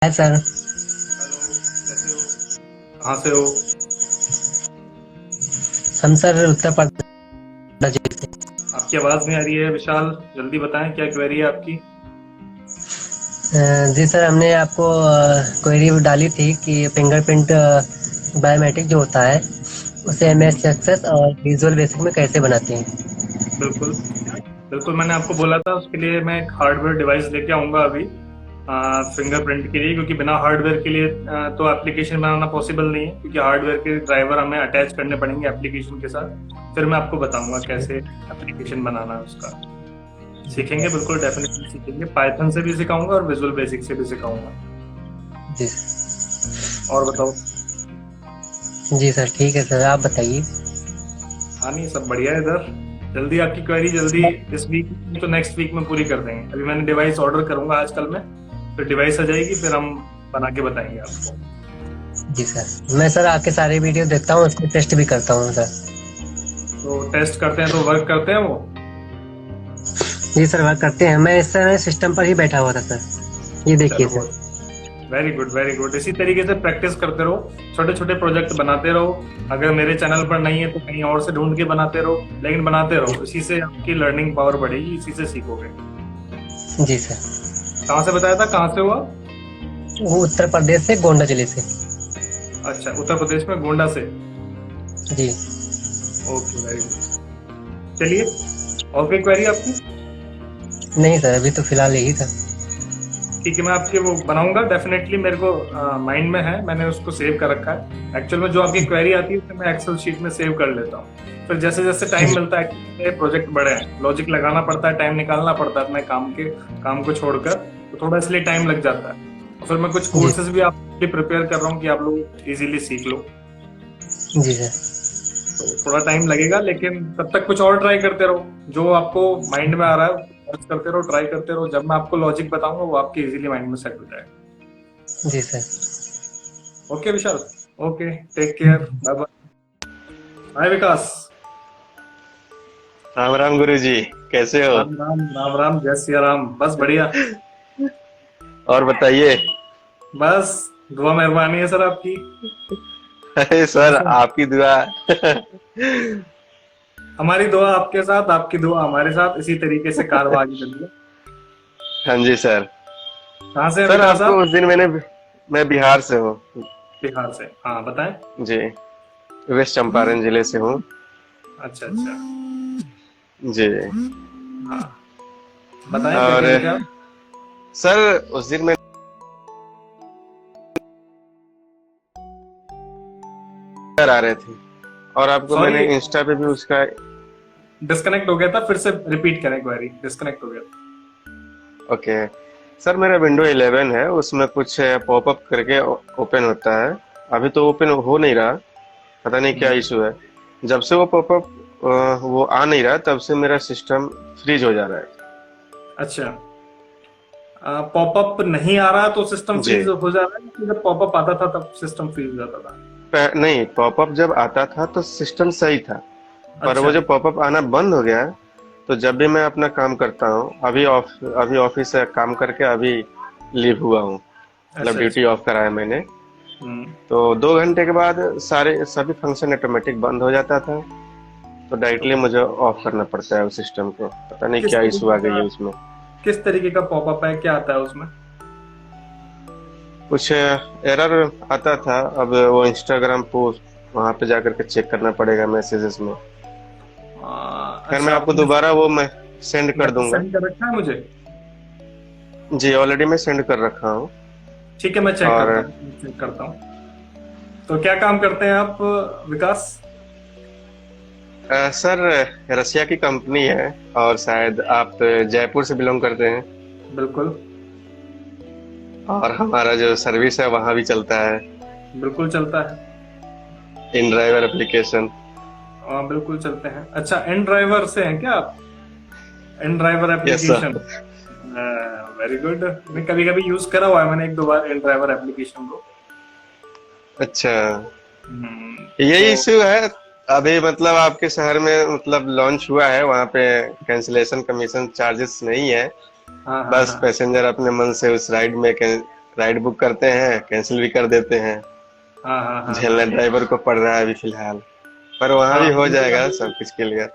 Hi sir. Hello. कैसे हो? कहाँ से हो? हम सर उत्तर प्रदेश से। आपकी आवाज़ नहीं आ रही है विशाल। जल्दी बताएं क्या क्वेरी है आपकी। जी सर, हमने आपको क्वेरी डाली थी कि फिंगरप्रिंट बायोमेट्रिक जो होता है उसे एम एस हम्म, एक्सेस और विजुअल बेसिक में कैसे बनाते हैं। बिल्कुल। बिल्कुल मैंने आपको बोला था उसके लिए मैं एक हार्डवेयर डिवाइस लेके आऊंगा अभी फिंगरप्रिंट के लिए, क्योंकि बिना हार्डवेयर के लिए तो एप्लीकेशन बनाना पॉसिबल नहीं है, क्योंकि हार्डवेयर के ड्राइवर हमें अटैच करने पड़ेंगे एप्लीकेशन के साथ। फिर मैं आपको बताऊंगा कैसे एप्लीकेशन बनाना है उसका। जी सीखेंगे, सर। बिल्कुल डेफिनेटली सीखेंगे। पाइथन से भी सिखाऊंगा और विजुअल बेसिक से भी सिखाऊंगा। जी और बताओ। जी सर, ठीक है सर, आप बताइए। हाँ, नहीं सब बढ़िया है इधर। जल्दी आपकी क्वेरी जल्दी, इस वीक नहीं तो नेक्स्ट वीक में पूरी कर देंगे। अभी मैंने डिवाइस ऑर्डर करूंगा आजकल में, फिर डिवाइस आ जाएगी, फिर हम बना के बताएंगे आपको। जी सर, मैं सर आपके सारे वीडियो देखता हूँ, उसको टेस्ट भी करता हूँ सर। तो टेस्ट करते हैं तो वर्क करते हैं वो। जी सर, वर्क करते हैं। मैं इस समय सिस्टम पर ही बैठा हुआ था सर, ये देखिए चलो सर। बहुत वेरी गुड वेरी गुड। इसी तरीके से प्रैक्टिस करते रहो, छोटे छोटे प्रोजेक्ट बनाते रहो। अगर मेरे चैनल पर नहीं है तो कहीं और से ढूंढ के बनाते रहो, लेकिन बनाते रहो। इसी से आपकी लर्निंग पावर बढ़ेगी, इसी से सीखोगे। जी सर। कहाँ से बताया था, कहाँ से हुआ? वो उत्तर प्रदेश से, गोंडा जिले से। अच्छा, उत्तर प्रदेश में गोंडा से। जी। Okay very good. चलिए, और कोई क्वेरी आपकी? नहीं सर, अभी तो फिलहाल यही था। ठीक है, मैं आपके वो बनाऊंगा डेफिनेटली। मेरे को माइंड में है, मैंने उसको सेव कर रखा है। एक्चुअल में जो आपकी क्वेरी आती है उसे मैं एक्सेल शीट में सेव कर लेता हूँ। फिर जैसे जैसे टाइम जी। मिलता है, प्रोजेक्ट बड़े हैं, लॉजिक लगाना पड़ता है, टाइम निकालना पड़ता है अपने काम को छोड़कर, तो थोड़ा इसलिए टाइम लग जाता है। और फिर मैं कुछ जी। कोर्सेज भी आपके लिए प्रिपेयर कर रहा हूँ कि आप लोग इजीली सीख लो। जी सर। तो थोड़ा टाइम लगेगा, लेकिन तब तक कुछ और ट्राई करते रहो। जो आपको माइंड में आ रहा है सर्च करते रहो, ट्राई करते रहो। जब मैं आपको लॉजिक बताऊंगा वो आपके इजीली माइंड में सेट हो जाएगा। जी sir. Okay Vishal. Okay, take care, bye bye. Hi Vikas. Ram Ram guru ji. कैसे हो? राम राम राम राम, जय सिया राम। बस बढ़िया। और बताइए। बस दुआ मेहरबानी है सर आपकी। अरे सर हमेशा आपकी दुआ। हमारी दुआ आपके साथ, आपकी दुआ हमारे साथ, इसी तरीके से कारवां आगे चलिए। हाँ जी सर। कहाँ से हैं सर विकास आपको आप? उस दिन मैं बिहार से हूँ। बिहार से, हाँ बताएं। जी। वेस्ट चंपारण जिले से हूँ। अच्छा अच्छा। जी। हाँ, बताएं क्या और कह रहे थे आप? सर उस दिन मैं घर आ रहे थे और आपको मैंने सॉरी, इंस्टा पे भी उसका। डिस्कनेक्ट हो गया था, फिर से रिपीट करें क्वेरी। डिस्कनेक्ट हो गया था। ओके। सर मेरा विंडो 11 है, उसमें कुछ पॉपअप करके ओपन होता है। अभी तो ओपन हो नहीं रहा, पता नहीं क्या हम्म, इशू है। जब से वो पॉपअप वो आ नहीं रहा तब से मेरा सिस्टम फ्रीज हो जा रहा है। अच्छा। पॉपअप नहीं आ रहा तो सिस्टम जी। फ्रीज हो जा रहा है, कि जब पॉपअप आता था तब सिस्टम फ्रीज हो जाता था? नहीं, पॉपअप जब आता था तो सिस्टम सही था, पर अच्छा वो जब पॉपअप आना बंद हो गया तो जब भी मैं अपना काम करता हूँ, अभी ऑफिस से काम करके अभी लीव हुआ हूँ, मतलब अच्छा ड्यूटी अच्छा। ऑफ करा है मैंने। हम्म। तो 2 घंटे के बाद सारे सभी फंक्शन ऑटोमेटिक बंद हो जाता था, तो डायरेक्टली ओके। मुझे ऑफ करना पड़ता है उस सिस्टम को। पता नहीं किस क्या इशू तरीके आ गई का है उसमें। किस तरीके का पॉपअप है, क्या आता है उसमें? कुछ एरर आता था। अब वो इंस्टाग्राम पोस्ट वहां पे जाकर के चेक करना पड़ेगा मैसेजेस में। खैर मैं अच्छा, आपको आपने दोबारा वो मैं सेंड कर मैसेज दूंगा। सेंड कर रखा है मुझे? जी ऑलरेडी मैं सेंड कर रखा हूँ। ठीक है, मैं चेक और करता हूँ, चेक करता हूँ। तो क्या काम करते हैं आप, विकास? सर रसिया की कंपनी है, और शायद आप जयपुर से बिलोंग करते हैं। बिल्कुल। और हमारा जो सर्विस है वहाँ भी चलता है, बिल्कुल चलता है। इन ड्राइवर एप्लीकेशन। बिल्कुल चलते हैं। अच्छा, एन ड्राइवर से हैं क्या आप? An driver yes application. Sir. Very good. मैं कभी कभी यूज करा हुआ है, मैंने एक दो बार एन ड्राइवर एप्लीकेशन को। अच्छा, तो यही इश्यू है। अभी मतलब आपके शहर में मतलब लॉन्च हुआ है, वहाँ पे कैंसिलेशन कमीशन चार्जेस नहीं है। हाँ हाँ बस हाँ। पैसेंजर अपने मन से उस राइड में राइड बुक करते हैं, कैंसिल भी कर देते हैं। हाँ हाँ हाँ झेलना ड्राइवर को पड़ रहा है अभी फिलहाल, पर वहां भी हाँ। हो जाएगा सब कुछ क्लियर।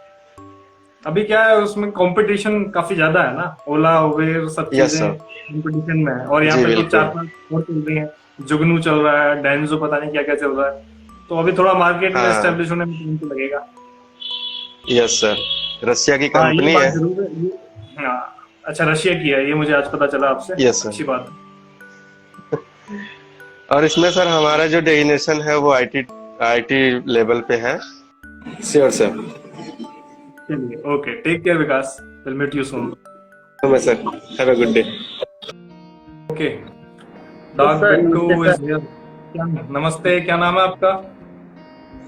अभी क्या है, उसमें कंपटीशन काफी ज्यादा है ना, ओला उबेर सब यस चीजें सर। कंपटीशन में है, और यहाँ जी पे तो चार बिल्कुल। पांच और चल रही है। जुगनू चल रहा है, डेंजो, पता नहीं क्या क्या चल रहा है। तो अभी थोड़ा मार्केट में हाँ। एस्टेब्लिश होने में टाइम तो लगेगा। यस सर, रसिया की हाँ ये कंपनी बात है। जरूर है हाँ। अच्छा, रशिया की है, ये मुझे आज पता चला आपसे। Yes sir. अच्छी बात है। और इसमें सर हमारा जो डेजिग्नेशन है वो आईटी आईटी लेवल पे है। Sure sir. चलिए, okay, take care Vikas, will meet you soon. Sir, have a good day. Okay, तो डॉग सर बिट्टू नमस्ते इज सर। हियर। नमस्ते, क्या नाम है आपका?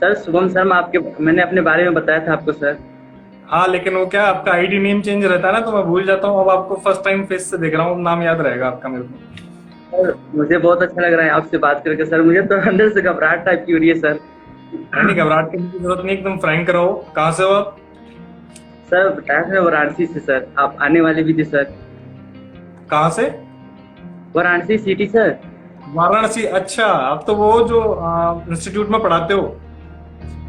सर शुभम सर, मैंने अपने बारे में बताया था आपको सर। हाँ, लेकिन वो क्या, आपका आईडी नेम चेंज रहता है ना, तो मैं भूल जाता हूँ। अब आपको फर्स्ट टाइम फेस से देख रहा हूँ, नाम याद रहेगा आपका मेरे को। सर मुझे बहुत अच्छा लग रहा है आपसे बात करके सर, मुझे तो अंदर से घबराहट टाइप की हो रही है सर। नहीं, घबराहट करने की जरूरत नहीं, एकदम फ्रैंक रहो। कहाँ से हो आप? सर बताया था वाराणसी से सर, आप आने वाले भी थे सर। कहाँ से? Varanasi city sir. वाराणसी? अच्छा, आप तो वो जो इंस्टीट्यूट में पढ़ाते हो।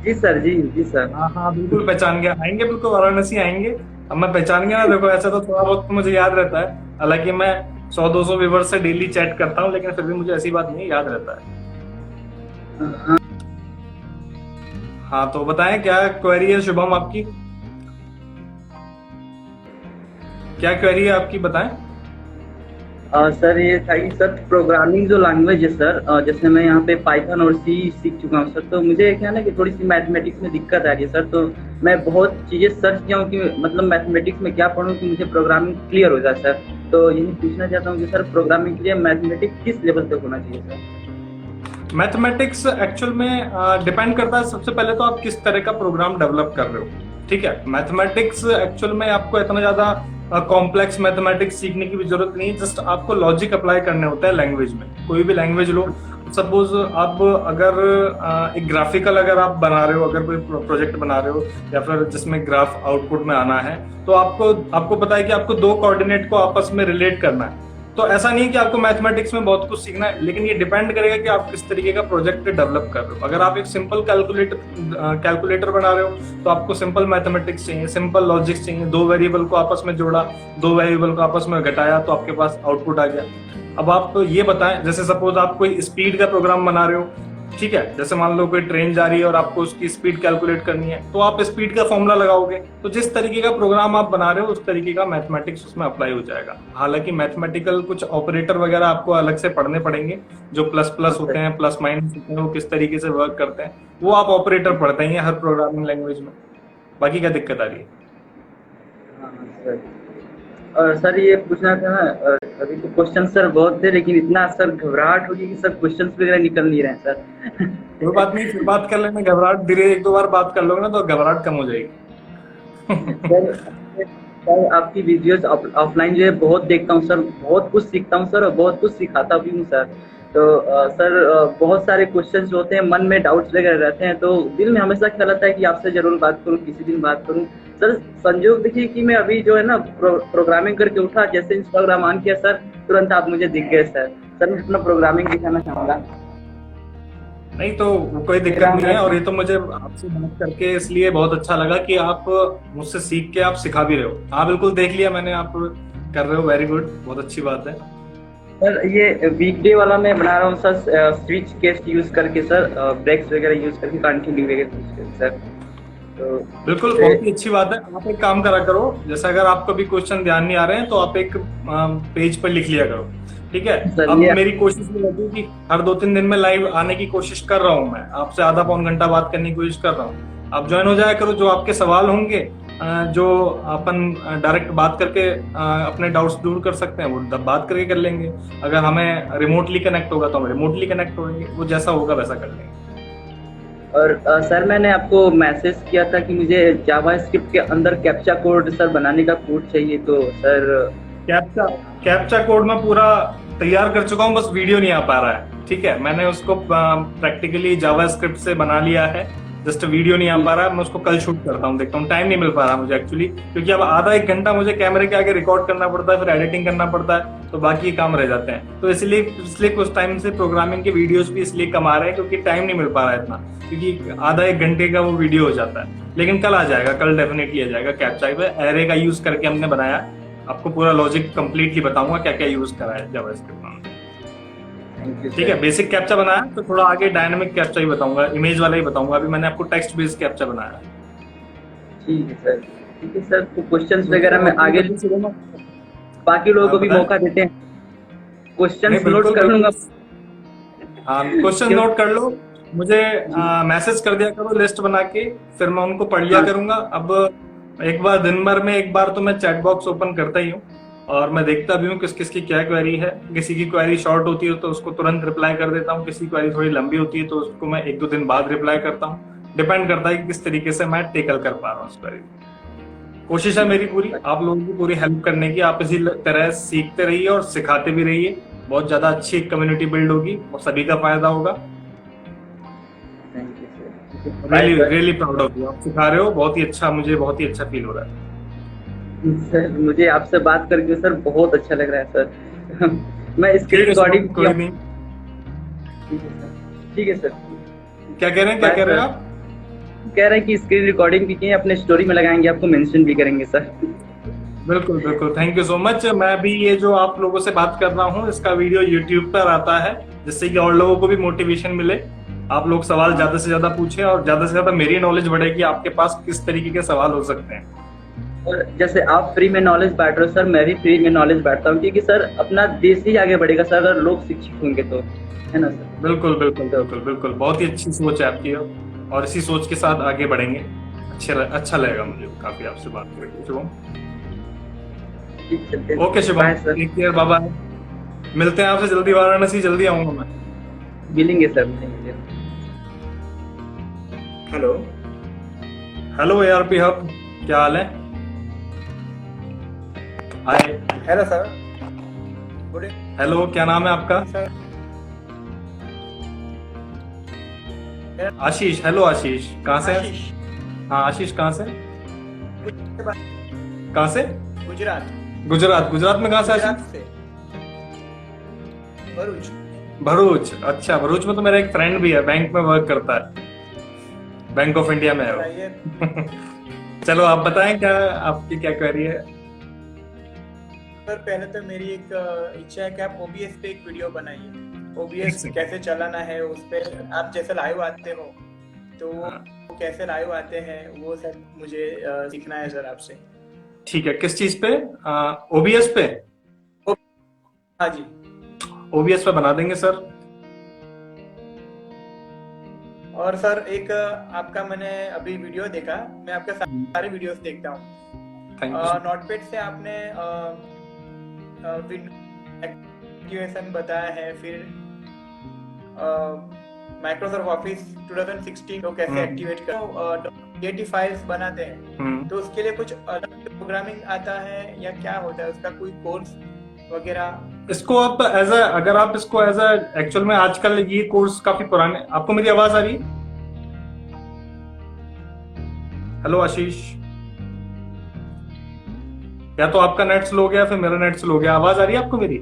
जी सर, जी सर। हाँ हाँ, बिल्कुल पहचान गया। आएंगे, बिल्कुल वाराणसी आएंगे। अब मैं पहचान गया ना, देखो ऐसा तो थोड़ा बहुत तो मुझे याद रहता है। हालांकि मैं 100-200 व्यूवर्स से डेली चैट करता हूँ, लेकिन फिर भी मुझे ऐसी बात नहीं याद रहता है। हाँ हाँ, तो बताएं क्या क्वेरी है शुभम आपकी? क्या क्वेरी है आपकी, बताएं। सर ये था कि सर प्रोग्रामिंग जो लैंग्वेज है सर, जैसे मैं यहाँ पे पाइथन और सी सीख चुका हूँ सर, तो मुझे क्या है ना कि थोड़ी सी मैथमेटिक्स में दिक्कत आ रही है सर। तो मैं बहुत चीज़ें सर्च किया हूँ कि मतलब मैथमेटिक्स में क्या पढूं कि मुझे प्रोग्रामिंग क्लियर हो जाए सर। तो यही पूछना चाहता हूँ कि सर प्रोग्रामिंग के लिए मैथमेटिक्स किस लेवल तक होना चाहिए सर? मैथमेटिक्स एक्चुअल में डिपेंड करता है, सबसे पहले तो आप किस तरह का प्रोग्राम डेवलप कर रहे हो। ठीक है, मैथमेटिक्स एक्चुअल में आपको इतना ज्यादा कॉम्प्लेक्स मैथमेटिक्स सीखने की भी जरूरत नहीं है। जस्ट आपको लॉजिक अप्लाई करने होता है लैंग्वेज में। कोई भी लैंग्वेज लो, सपोज आप अगर एक ग्राफिकल अगर आप बना रहे हो, अगर कोई प्रोजेक्ट बना रहे हो, या फिर जिसमें ग्राफ आउटपुट में आना है, तो आपको पता है कि आपको दो कोऑर्डिनेट को आपस में रिलेट करना है। तो ऐसा नहीं है कि आपको मैथमेटिक्स में बहुत कुछ सीखना है, लेकिन ये डिपेंड करेगा कि आप किस तरीके का प्रोजेक्ट डेवलप कर रहे हो। अगर आप एक सिंपल कैलकुलेटर बना रहे हो, तो आपको सिंपल मैथमेटिक्स चाहिए, सिंपल लॉजिक्स चाहिए। दो वेरिएबल को आपस में जोड़ा, दो वेरिएबल को आपस में घटाया, तो आपके पास आउटपुट आ गया। अब आप तो ये बताएं, जैसे सपोज आप कोई स्पीड का प्रोग्राम बना रहे हो, ठीक है, जैसे मान लो कोई ट्रेन जा रही है और आपको उसकी स्पीड कैलकुलेट करनी है, तो आप स्पीड का फॉर्मूला लगाओगे। तो जिस तरीके का प्रोग्राम आप बना रहे हो, उस तरीके का मैथमेटिक्स उसमें अप्लाई हो जाएगा। हालांकि मैथमेटिकल कुछ ऑपरेटर वगैरह आपको अलग से पढ़ने पड़ेंगे, जो प्लस प्लस होते हैं, प्लस माइनस होते हैं, वो किस तरीके से वर्क करते हैं, वो आप ऑपरेटर पढ़ते हैं हर प्रोग्रामिंग लैंग्वेज में। बाकी क्या दिक्कत आ रही है? हाँ सर। और सर ये पूछना था ना, अभी तो क्वेश्चन सर बहुत थे, लेकिन इतना सर घबराहट होगी कि सर क्वेश्चन वगैरह निकल नहीं रहे हैं सर। कोई बात नहीं, फिर बात कर लेना। घबराहट धीरे 1-2 बार बात कर लोगे ना, तो घबराहट कम हो जाएगी। सर आपकी वीडियोस ऑफलाइन जो है बहुत देखता हूँ सर, बहुत कुछ सीखता हूँ सर, और बहुत कुछ सिखाता भी हूँ सर। तो सर बहुत सारे क्वेश्चंस जो होते हैं, मन में डाउट्स वगैरह रहते हैं, तो दिल में हमेशा ख्याल आता है कि आपसे जरूर बात करूँ, किसी दिन बात करूँ सर। संजोग देखिए कि मैं अभी जो है ना प्रोग्रामिंग करके उठा, जैसे इंस्टाग्राम ऑन किया सर, तुरंत आप मुझे दिख गए सर। सर मैं अपना प्रोग्रामिंग दिखाना चाहूँगा। नहीं तो कोई दिक्कत नहीं है, और ये तो मुझे आपसे बात करके इसलिए बहुत अच्छा लगा कि आप मुझसे सीख के आप सिखा भी रहे हो। हाँ बिल्कुल, देख लिया मैंने, आप कर रहे हो, वेरी गुड, बहुत अच्छी बात है। सर ये वीकडे वाला मैं बना रहा हूँ सर, स्विच केस यूज करके सर, ब्रेक्स वगैरह यूज करके, कंटिन्यू वगैरह सर। तो बिल्कुल, बहुत ही अच्छी बात है। आप एक काम करा करो, जैसे अगर आपको भी क्वेश्चन ध्यान नहीं आ रहे हैं, तो आप एक पेज पर लिख लिया करो, ठीक है। अब मेरी कोशिश ये रहती है कि हर 2-3 दिन में लाइव आने की कोशिश कर रहा हूँ। मैं आपसे आधा पौन घंटा बात करने की कोशिश कर रहा हूँ। आप ज्वाइन हो जाया करो। जो आपके सवाल होंगे, जो अपन डायरेक्ट बात करके अपने डाउट्स दूर कर सकते हैं, वो बात करके कर लेंगे। अगर हमें रिमोटली कनेक्ट होगा तो हम रिमोटली कनेक्ट होंगे, वो जैसा होगा वैसा कर लेंगे। और सर मैंने आपको मैसेज किया था कि मुझे जावास्क्रिप्ट के अंदर कैप्चा कोड सर बनाने का कोड चाहिए, तो सर कैप्चा कोड मैं पूरा तैयार कर चुका हूँ, बस वीडियो नहीं आ पा रहा है। ठीक है, मैंने उसको प्रैक्टिकली जावास्क्रिप्ट से बना लिया है, जस्ट वीडियो नहीं आ पा रहा है, मैं उसको कल शूट करता हूँ, देखता हूँ। टाइम नहीं मिल पा रहा मुझे एक्चुअली, क्योंकि अब आधा एक घंटा मुझे कैमरे के आगे रिकॉर्ड करना पड़ता है, फिर एडिटिंग करना पड़ता है, तो बाकी काम रह जाते हैं। तो इसलिए पिछले कुछ टाइम से प्रोग्रामिंग के वीडियोस भी इसलिए कम आ रहे हैं क्योंकि टाइम नहीं मिल पा रहा है इतना, क्योंकि आधा एक घंटे का वो वीडियो हो जाता है। लेकिन कल आ जाएगा, कल डेफिनेटली आ जाएगा। कैप्चा पे एरे का यूज करके हमने बनाया, आपको पूरा लॉजिक कंप्लीटली बताऊंगा क्या क्या यूज करा है जावास्क्रिप्ट में। ठीक है, बेसिक कैप्चा बनाया, तो थोड़ा आगे डायनामिक कैप्चा ही बताऊंगा, इमेज वाला ही बताऊंगा। अभी मैंने आपको टेक्स्ट बेस्ड कैप्चा बनाया। ठीक है सर, ठीक है सर। तो क्वेश्चंस वगैरह में आगे बाकी लोगों को भी मौका देते हैं, क्वेश्चंस नोट कर लूंगा। हाँ, क्वेश्चन नोट कर लो, मुझे मैसेज कर दिया करो लिस्ट बना के, फिर मैं उनको पढ़ लिया करूंगा। अब एक बार दिन भर में एक बार तो मैं चैट बॉक्स ओपन करता ही हूँ, और मैं देखता भी हूँ किस किस की क्या क्वेरी है। किसी की क्वेरी शॉर्ट होती है तो उसको तुरंत रिप्लाई कर देता हूँ, किसी की क्वेरी थोड़ी लंबी होती है तो उसको मैं 1-2 दिन बाद रिप्लाई करता हूँ। डिपेंड करता है कि किस तरीके से मैं टेकल कर पा रहा हूँ उस क्वेरी। कोशिश है मेरी पूरी आप लोगों की पूरी हेल्प करने की। आप इसी तरह सीखते रहिए और सिखाते भी रहिए, बहुत ज्यादा अच्छी कम्युनिटी बिल्ड होगी और सभी का फायदा होगा। रियली प्राउड ऑफ यू, आप सिखा रहे हो, बहुत ही अच्छा, मुझे बहुत ही अच्छा फील हो रहा है सर। मुझे आपसे बात करके सर बहुत अच्छा लग रहा है सर। मैं स्क्रीन रिकॉर्डिंग कोई नहीं। ठीक है सर। क्या कह रहे हैं, क्या कह रहे हैं आप? कह रहे हैं कि स्क्रीन रिकॉर्डिंग भी किए, अपने स्टोरी में लगाएंगे, आपको मेंशन भी करेंगे सर। बिल्कुल बिल्कुल, थैंक यू सो मच। मैं भी ये जो आप लोगों से बात कर रहा हूँ, इसका वीडियो यूट्यूब पर आता है, जिससे कि और लोगों को भी मोटिवेशन मिले। आप लोग सवाल ज्यादा से ज्यादा पूछें और ज्यादा से ज्यादा मेरी नॉलेज बढ़े कि आपके पास किस तरीके के सवाल हो सकते हैं। और जैसे आप फ्री में नॉलेज बांट रहे हो सर, मैं भी फ्री में नॉलेज बांटता हूँ, क्योंकि सर अपना देश ही आगे बढ़ेगा सर अगर लोग शिक्षित होंगे तो, है ना सर? बिल्कुल बिल्कुल बिल्कुल बिल्कुल, बहुत ही अच्छी सोच है आपकी, और इसी सोच के साथ आगे बढ़ेंगे। अच्छा लगेगा मुझे काफी आपसे बात करके। Shubham, okay Shubham, take care, bye bye. मिलते हैं आपसे जल्दी, वाराणसी जल्दी आऊंगा मैं। मिलेंगे सर, मिलेंगे। हेलो हेलो ARP हब, क्या हाल है? Hi. Hello sir. Good. Hello, क्या नाम है आपका? सर आशीष। हेलो आशीष, कहाँ से? हाँ आशीष, कहाँ से? कहाँ से? गुजरात। गुजरात में कहाँ से आशीष? से भरूच। भरूच, अच्छा। भरूच में तो मेरा एक फ्रेंड भी है, बैंक में वर्क करता है, बैंक ऑफ इंडिया में है वो। चलो आप बताएं, क्या आपकी क्या क्वेरी है? सर पहले तो मेरी एक इच्छा है कि आप OBS पे एक वीडियो बनाइए। OBS कैसे चलाना है, उस पे आप जैसे लाइव आते हो तो वो कैसे लाइव आते हैं, वो सर मुझे सीखना है सर आपसे। ठीक है, किस चीज पे? OBS पे? हाँ जी, OBS पे बना देंगे सर। और सर एक आपका मैंने अभी वीडियो देखा, मैं आपके सारे वीडियोस देखता हूँ। नोटपैड से आपने एक्टिवेशन बताया है, फिर माइक्रोसॉफ्ट ऑफिस 2016 को कैसे एक्टिवेट करो, DAT फाइल्स बनाते हैं, तो उसके लिए कुछ अलग प्रोग्रामिंग आता है या क्या होता है, उसका कोई कोर्स वगैरह? इसको आप अगर आप इसको एक्चुअल में आजकल ये कोर्स काफी पुराने। आपको मेरी आवाज आ रही है? हेलो आशीष, या तो आपका नेट स्लो हो गया फिर मेरा नेट स्लो हो गया। आवाज आ रही है आपको मेरी?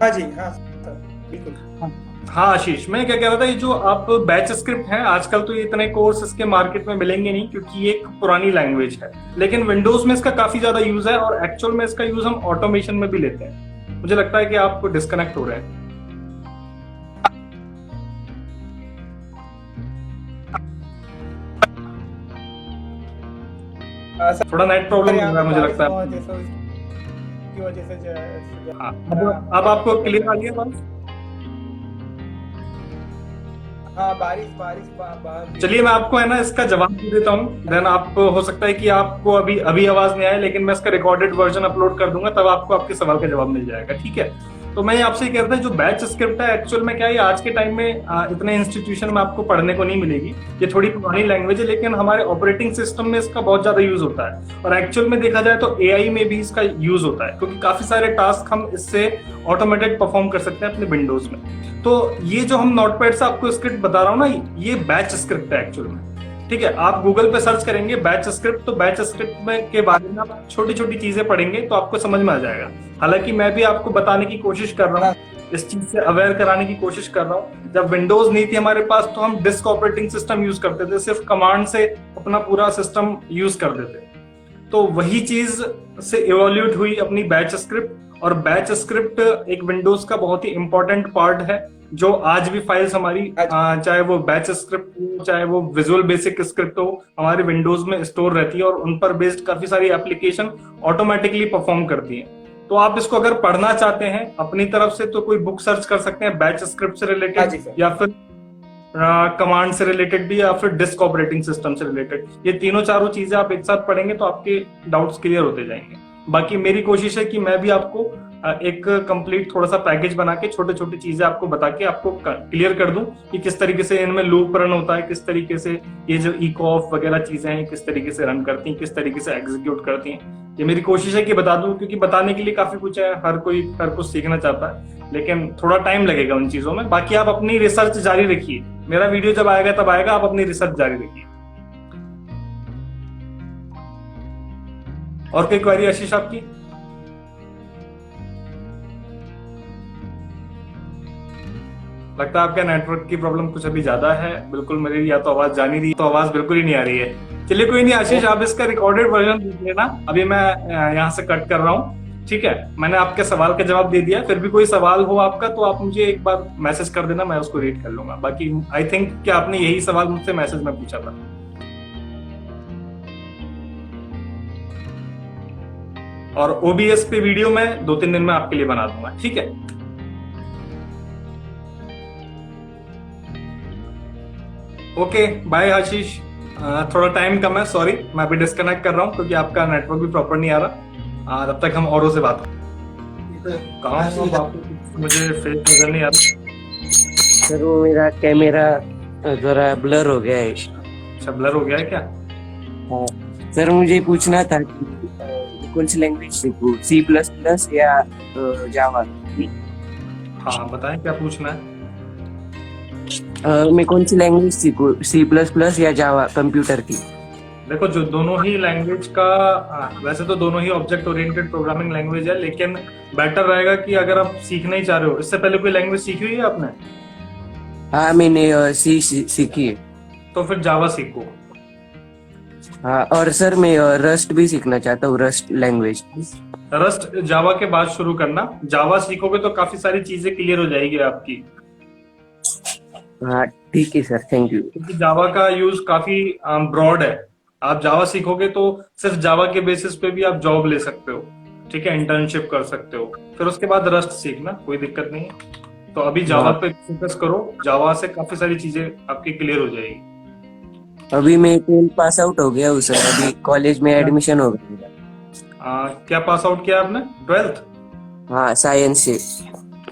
हाँ जी, हाँ बिल्कुल। हाँ आशीष, मैं क्या कह रहा था, ये जो आप बैच स्क्रिप्ट है, आजकल तो ये इतने कोर्स इसके मार्केट में मिलेंगे नहीं, क्योंकि ये एक पुरानी लैंग्वेज है, लेकिन विंडोज में इसका काफी ज्यादा यूज है, और एक्चुअल में इसका यूज हम ऑटोमेशन में भी लेते हैं। मुझे लगता है कि आप डिस्कनेक्ट हो रहे हैं। थोड़ा नेट प्रॉब्लम हो रहा है मुझे लगता है। अब आपको क्लियर आ गया बात? हाँ, बारिश। चलिए मैं आपको है ना इसका जवाब दे देता हूँ, देन आप हो सकता है कि आपको अभी आवाज नहीं आए, लेकिन मैं इसका रिकॉर्डेड वर्जन अपलोड कर दूंगा, तब आपको आपके सवाल का जवाब मिल जाएगा। ठीक है, तो मैं आपसे ये कहता हूँ जो बैच स्क्रिप्ट है एक्चुअल में क्या है, आज के टाइम में इतने इंस्टीट्यूशन में आपको पढ़ने को नहीं मिलेगी। ये थोड़ी पुरानी लैंग्वेज है, लेकिन हमारे ऑपरेटिंग सिस्टम में इसका बहुत ज्यादा यूज होता है, और एक्चुअल में देखा जाए तो एआई में भी इसका यूज होता है, क्योंकि काफी सारे टास्क हम इससे ऑटोमेटेड परफॉर्म कर सकते हैं अपने विंडोज में। तो ये जो हम नोटपैड से आपको स्क्रिप्ट बता रहा हूँ ना, ये बैच स्क्रिप्ट है एक्चुअल में। ठीक है, आप गूगल पे सर्च करेंगे बैच स्क्रिप्ट, तो बैच स्क्रिप्ट में के बारे में आप छोटी छोटी चीजें पढ़ेंगे तो आपको समझ में आ जाएगा। हालांकि मैं भी आपको बताने की कोशिश कर रहा हूँ, इस चीज से अवेयर कराने की कोशिश कर रहा हूँ। जब विंडोज नहीं थी हमारे पास तो हम डिस्क ऑपरेटिंग सिस्टम यूज करते थे, सिर्फ कमांड से अपना पूरा सिस्टम यूज करते थे। तो वही चीज से इवोल्यूट हुई अपनी बैच स्क्रिप्ट, और बैच स्क्रिप्ट एक विंडोज का बहुत ही इंपॉर्टेंट पार्ट है, जो आज भी फाइल्स हमारी चाहे वो बैच स्क्रिप्ट हो, चाहे वो विजुअल बेसिक स्क्रिप्ट हो, हमारे विंडोज में स्टोर रहती है, और उन पर बेस्ड काफी सारी एप्लीकेशन ऑटोमेटिकली परफॉर्म करती है। तो आप इसको अगर पढ़ना चाहते हैं अपनी तरफ से तो कोई बुक सर्च कर सकते हैं बैच स्क्रिप्ट से रिलेटेड, या फिर कमांड से रिलेटेड भी, या फिर डिस्क ऑपरेटिंग सिस्टम से रिलेटेड। ये तीनों चारों चीजें आप एक साथ पढ़ेंगे तो आपके डाउट्स क्लियर होते जाएंगे। बाकी मेरी कोशिश है कि मैं भी आपको एक कंप्लीट थोड़ा सा पैकेज बना के छोटे छोटे चीजें आपको बता के आपको क्लियर कर दूं कि किस तरीके से इनमें लूप रन होता है, किस तरीके से ये जो इको ऑफ वगैरह चीजें हैं किस तरीके से रन करती हैं, किस तरीके से एग्जीक्यूट करती हैं। ये मेरी कोशिश है कि बता दूं, क्योंकि बताने के लिए काफी कुछ है, हर कुछ सीखना चाहता है, लेकिन थोड़ा टाइम लगेगा उन चीजों में। बाकी आप अपनी रिसर्च जारी रखिए, मेरा वीडियो जब आएगा तब आएगा, आप अपनी रिसर्च जारी रखिए। और कोई क्वेरी आशीष आपकी? लगता है आपका नेटवर्क की प्रॉब्लम कुछ अभी ज्यादा है, बिल्कुल मेरी या तो आवाज जा नहीं रही, तो आवाज बिल्कुल ही नहीं आ रही है। चलिए कोई नहीं आशीष, आप इसका रिकॉर्डेड वर्जन देख लेना, अभी मैं यहाँ से कट कर रहा हूँ। ठीक है, मैंने आपके सवाल का जवाब दे दिया, फिर भी कोई सवाल हो आपका तो आप मुझे एक बार मैसेज कर देना, मैं उसको रीड कर लूंगा। बाकी आई थिंक कि आपने यही सवाल मुझसे मैसेज में पूछा था। और ओबीएस पे वीडियो मैं 2-3 दिन में आपके लिए बना दूंगा। ठीक है, ओके बाय आशीष। थोड़ा टाइम कम है, सॉरी, मैं अभी डिस्कनेक्ट कर रहा हूँ क्योंकि आपका नेटवर्क भी प्रॉपर नहीं आ रहा। तब तक हम औरों से बात कहाँ हो आप, मुझे फेस नजर नहीं आ रहा सर। वो मेरा कैमरा जरा ब्लर हो गया है। अच्छा, ब्लर हो गया है क्या? हाँ सर, मुझे पूछना था कि कौन सी लैंग्वेज सीखूं, C++ या जावा? हाँ बताएं, क्या पूछना है? मैं कौन सी लैंग्वेज सीखूं, C++ या जावा कंप्यूटर की? देखो, जो दोनों ही लैंग्वेज का वैसे तो दोनों ही ऑब्जेक्ट ओरिएंटेड प्रोग्रामिंग लैंग्वेज है, लेकिन बेटर रहेगा कि अगर आप सीखना ही चाह रहे हो, इससे पहले कोई लैंग्वेज सीखी हुई है आपने? हाँ मैंने सीखी है। तो फिर जावा सीखो। हाँ, और सर मैं रस्ट भी सीखना चाहता हूँ, रस्ट लैंग्वेज। रस्ट जावा के बाद शुरू करना, जावा सीखोगे तो काफी सारी चीजें क्लियर हो जाएगी आपकी। हाँ ठीक है सर, थैंक यू। क्योंकि जावा का यूज काफी ब्रॉड है, आप जावा सीखोगे तो सिर्फ जावा के बेसिस पे भी आप जॉब ले सकते हो। ठीक है, इंटर्नशिप कर सकते हो, फिर उसके बाद रस्ट सीखना, कोई दिक्कत नहीं है। तो अभी जावा पे फोकस करो, जावा से काफी सारी चीजें आपकी क्लियर हो जाएगी। अभी मैं 12 पास आउट हो गया हूँ सर, अभी कॉलेज में एडमिशन हो गया। क्या पास आउट किया आपने? 12th? हाँ, साइंस से।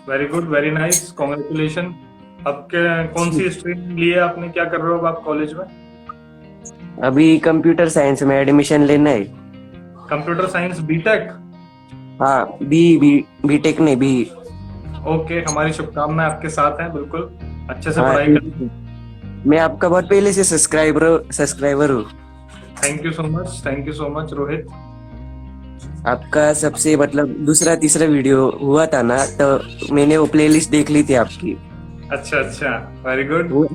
Very good, very nice, congratulation. अब कौन सी स्ट्रीम ली है आपने, क्या कर रहे हो आप कॉलेज में? अभी कंप्यूटर साइंस में एडमिशन लेना है। Computer science BTech? हाँ, बीटेक नहीं, बी। ओके, हमारी शुभकामनाएं आपके साथ हैं, बिल्कुल अच्छे से पढ़ाई करें। मैं आपका बहुत पहले से सब्सक्राइबर हूँ। Thank you so much Rohit. आपका सबसे मतलब दूसरा तीसरा वीडियो हुआ था ना, तो मैंने वो प्लेलिस्ट देख ली थी आपकी। अच्छा, very good.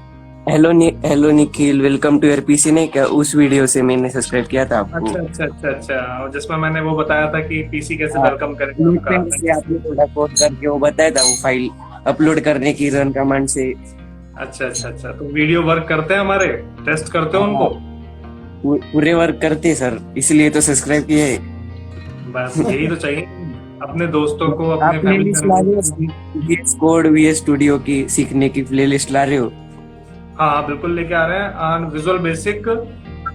Hello Nikhil, welcome to your PC ने क्या, उस वीडियो से मैंने सब्सक्राइब किया था आपको। अच्छा, जिसमें मैंने वो बताया था कि पीसी कैसे वेलकम करें आपने थोड़ा कोड करके वो बताया था, वो फाइल अपलोड करने की रन कमांड से। अच्छा, तो वीडियो वर्क करते हैं हमारे, टेस्ट करते हो उनको? पूरे वर्क करते सर, इसलिए तो सब्सक्राइब किया है। बस यही तो चाहिए अपने दोस्तों को, अपने family VS code, VS studio की सीखने की प्लेलिस्ट ला रहे हो? हाँ बिल्कुल लेके आ रहे हैं, विजुअल बेसिक,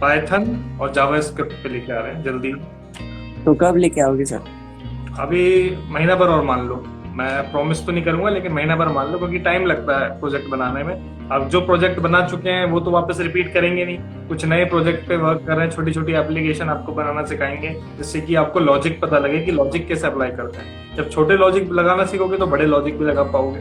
पाइथन और जावास्क्रिप्ट पे लेके आ रहे हैं जल्दी। तो कब लेके आओगे सर? अभी महीना भर और मान लो। मैं प्रॉमिस तो नहीं करूंगा, लेकिन महीना भर मान लो, क्योंकि टाइम लगता है प्रोजेक्ट बनाने में। अब जो प्रोजेक्ट बना चुके हैं वो तो वापस रिपीट करेंगे नहीं, कुछ नए प्रोजेक्ट पे वर्क कर रहे हैं, छोटी छोटी एप्लीकेशन आपको बनाना सिखाएंगे, जिससे कि आपको लॉजिक पता लगे कि लॉजिक कैसे अप्लाई करते हैं। जब छोटे लॉजिक लगाना सीखोगे तो बड़े लॉजिक भी लगा पाओगे।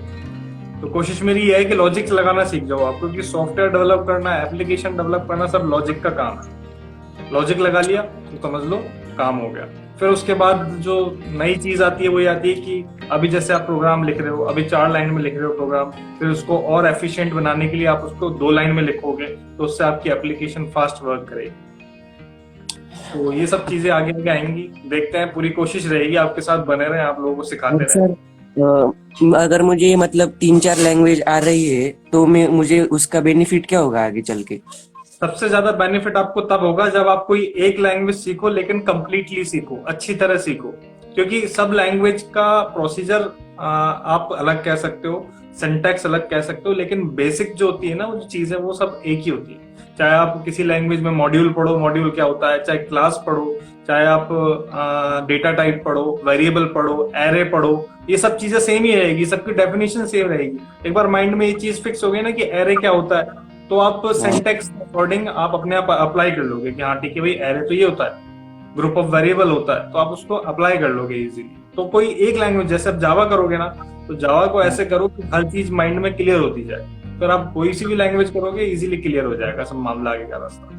तो कोशिश मेरी ये है कि लॉजिक लगाना सीख जाओ आप, क्योंकि सॉफ्टवेयर डेवलप करना, एप्लीकेशन डेवलप करना सब लॉजिक का काम है। लॉजिक लगा लिया तो समझ लो काम हो गया। फिर उसके बाद जो नई चीज आती है वो ये आती है कि अभी जैसे आप प्रोग्राम लिख रहे हो, अभी 4 लाइन में लिख रहे हो प्रोग्राम, फिर उसको और एफिशिएंट बनाने के लिए आप उसको 2 लाइन में लिखोगे, तो उससे आपकी एप्लीकेशन फास्ट वर्क करेगी। तो ये सब चीजें आगे आगे आएंगी, देखते हैं, पूरी कोशिश रहेगी आपके साथ बने रहे, आप लोगों को सिखाते रहे। सर अगर मुझे मतलब 3-4 लैंग्वेज आ रही है तो मुझे उसका बेनिफिट क्या होगा आगे चल के? सबसे ज्यादा बेनिफिट आपको तब होगा जब आप कोई एक लैंग्वेज सीखो, लेकिन कंप्लीटली सीखो, अच्छी तरह सीखो। क्योंकि सब लैंग्वेज का प्रोसीजर आप अलग कह सकते हो, सिंटैक्स अलग कह सकते हो, लेकिन बेसिक जो होती है ना, वो जो चीज है वो सब एक ही होती है। चाहे आप किसी लैंग्वेज में मॉड्यूल पढ़ो, मॉड्यूल क्या होता है, चाहे क्लास पढ़ो, चाहे आप डेटा टाइप पढ़ो, वेरिएबल पढ़ो, एरे पढ़ो, ये सब चीजें सेम ही रहेगी, सबकी डेफिनेशन सेम रहेगी। एक बार माइंड में ये चीज फिक्स हो गई ना कि एरे क्या होता है, तो आप सिंटैक्स अकॉर्डिंग आप अपने आप अप्लाई कर लोगे कि हाँ ठीक है भाई, एरे तो ये होता है, ग्रुप ऑफ वेरिएबल होता है, तो आप उसको अप्लाई कर लोगे इजीली। तो कोई एक लैंग्वेज, जैसे आप जावा करोगे ना, तो जावा को ऐसे करो कि हर चीज माइंड में क्लियर होती जाए, फिर आप कोई सी भी लैंग्वेज करोगे इजीली क्लियर हो जाएगा सब मामला, आगे का रास्ता।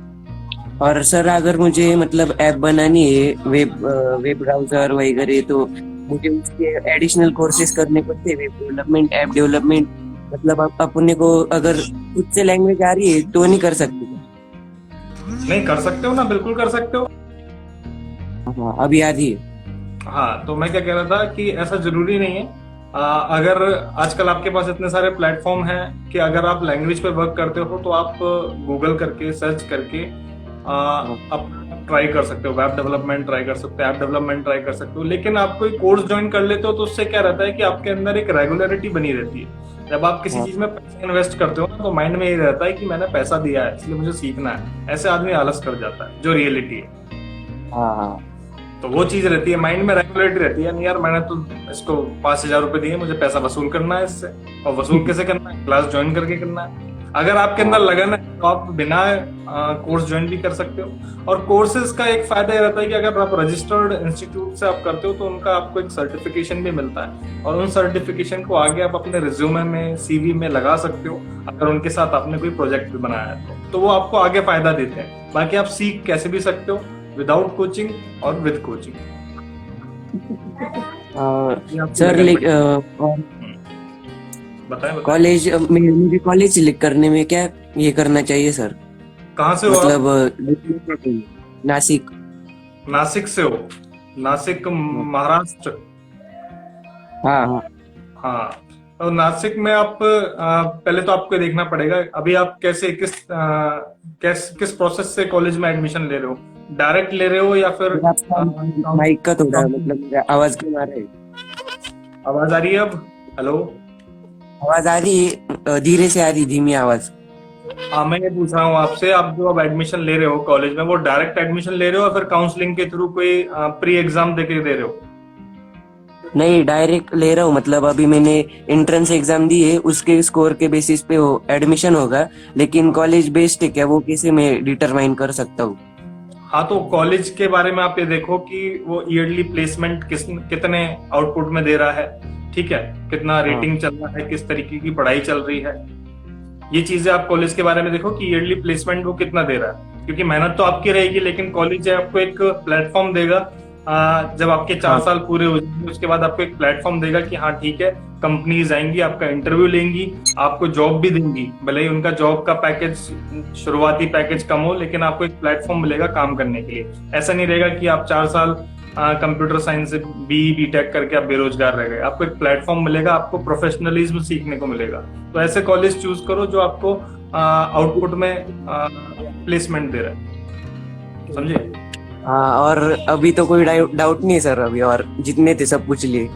और सर अगर मुझे मतलब ऐप बनानी है, वेब ब्राउजर वगैरह, तो मुझे उसके एडिशनल कोर्सेज करने पड़ते हैं, वेब डेवलपमेंट, ऐप डेवलपमेंट, मतलब आप अपने को अगर खुद से लैंग्वेज आ रही है तो नहीं कर सकते? नहीं कर सकते हो ना, बिल्कुल कर सकते हो। हाँ, अभी आ रही है। हाँ, तो मैं क्या कह रहा था कि ऐसा जरूरी नहीं है। अगर आजकल आपके पास इतने सारे प्लेटफॉर्म हैं कि अगर आप लैंग्वेज पे वर्क करते हो तो आप गूगल करके, सर्च करके आप ट्राई कर सकते हो, वेब डेवलपमेंट ट्राई कर सकते हो, ऐप डेवलपमेंट ट्राई कर सकते हो। लेकिन आप कोई कोर्स ज्वाइन कर लेते हो तो उससे क्या रहता है कि आपके अंदर एक रेगुलरिटी बनी रहती है। जब आप किसी चीज में पैसा इन्वेस्ट करते हो ना, तो माइंड में ये रहता है कि मैंने पैसा दिया है इसलिए मुझे सीखना है। ऐसे आदमी आलस कर जाता है, जो रियलिटी है। हाँ, तो वो चीज रहती है माइंड में, रेगुलरिटी रहती है। नहीं यार, मैंने तो इसको 5,000 रुपए दिए, मुझे पैसा वसूल करना है इससे, और वसूल कैसे करना है, क्लास ज्वाइन करके करना है। अगर आपके अंदर लगन है तो आप बिना कोर्स ज्वाइन भी कर सकते हो। और कोर्सेज का एक फायदा ये रहता है कि अगर आप रजिस्टर्ड इंस्टीट्यूट से आप करते हो तो उनका आपको एक सर्टिफिकेशन भी मिलता है, और उन सर्टिफिकेशन को आगे आप अपने रिज्यूमे में, सीवी में लगा सकते हो अगर उनके साथ आपने कोई प्रोजेक्ट भी बनाया है तो वो आपको आगे फायदा देते हैं। बाकी आप सीख कैसे भी सकते हो, विदाउट कोचिंग और विद कोचिंग। सर बताएं कॉलेज, मुझे कॉलेज सिलेक्ट करने में क्या ये करना चाहिए सर? कहाँ से हो मतलब नासिक। नासिक से हो? नासिक महाराष्ट्र? हाँ हाँ हाँ, तो नासिक में आप पहले तो आपको देखना पड़ेगा अभी आप कैसे किस प्रोसेस से कॉलेज में एडमिशन ले रहे हो। डायरेक्ट ले रहे हो या फिर माइक का थोड़ा मतलब आवाज क्यों आ रहा है? आवाज आ रही है अब? हेलो, आवाज आ रही है, धीरे से आ रही, धीमी आवाज। हाँ, मैं ये पूछ रहा हूँ आपसे, आप जो अब एडमिशन ले रहे हो कॉलेज में, वो डायरेक्ट एडमिशन ले रहे हो या फिर काउंसलिंग के थ्रू कोई प्री एग्जाम देके दे रहे हो? नहीं, डायरेक्ट ले रहा हूँ। मतलब अभी मैंने एंट्रेंस एग्जाम दी है, उसके स्कोर के बेसिस पे वो एडमिशन होगा, लेकिन कॉलेज बेस्ड है क्या, वो कैसे मैं डिटरमाइन कर सकता हूँ? हाँ, तो कॉलेज के बारे में आप ये देखो कि वो ईयरली प्लेसमेंट कितने आउटपुट में दे रहा है, ठीक है, कितना रेटिंग चल रहा है, किस तरीके की पढ़ाई चल रही है, ये चीजें आप कॉलेज के बारे में देखो कि ईयरली प्लेसमेंट वो कितना दे रहा है। क्योंकि मेहनत तो आपकी रहेगी, लेकिन कॉलेज आपको एक प्लेटफॉर्म देगा। जब आपके 4 साल पूरे हो जाएंगे उसके बाद आपको एक प्लेटफॉर्म देगा कि हाँ ठीक है, कंपनीज आएंगी, आपका इंटरव्यू लेंगी, आपको जॉब भी देंगी। भले ही उनका जॉब का पैकेज, शुरुआती पैकेज कम हो, लेकिन आपको एक प्लेटफॉर्म मिलेगा काम करने के लिए। ऐसा नहीं रहेगा कि आप 4 साल कंप्यूटर साइंस से बी.टेक करके आप बेरोजगार रह गए। आपको एक प्लेटफॉर्म मिलेगा, आपको प्रोफेशनलिज्म सीखने को मिलेगा। तो ऐसे कॉलेज चूज करो जो आपको आउटपुट में प्लेसमेंट दे रहा है, समझे? हाँ, और अभी तो कोई डाउट नहीं है सर अभी, और जितने थे सब पूछ लिए।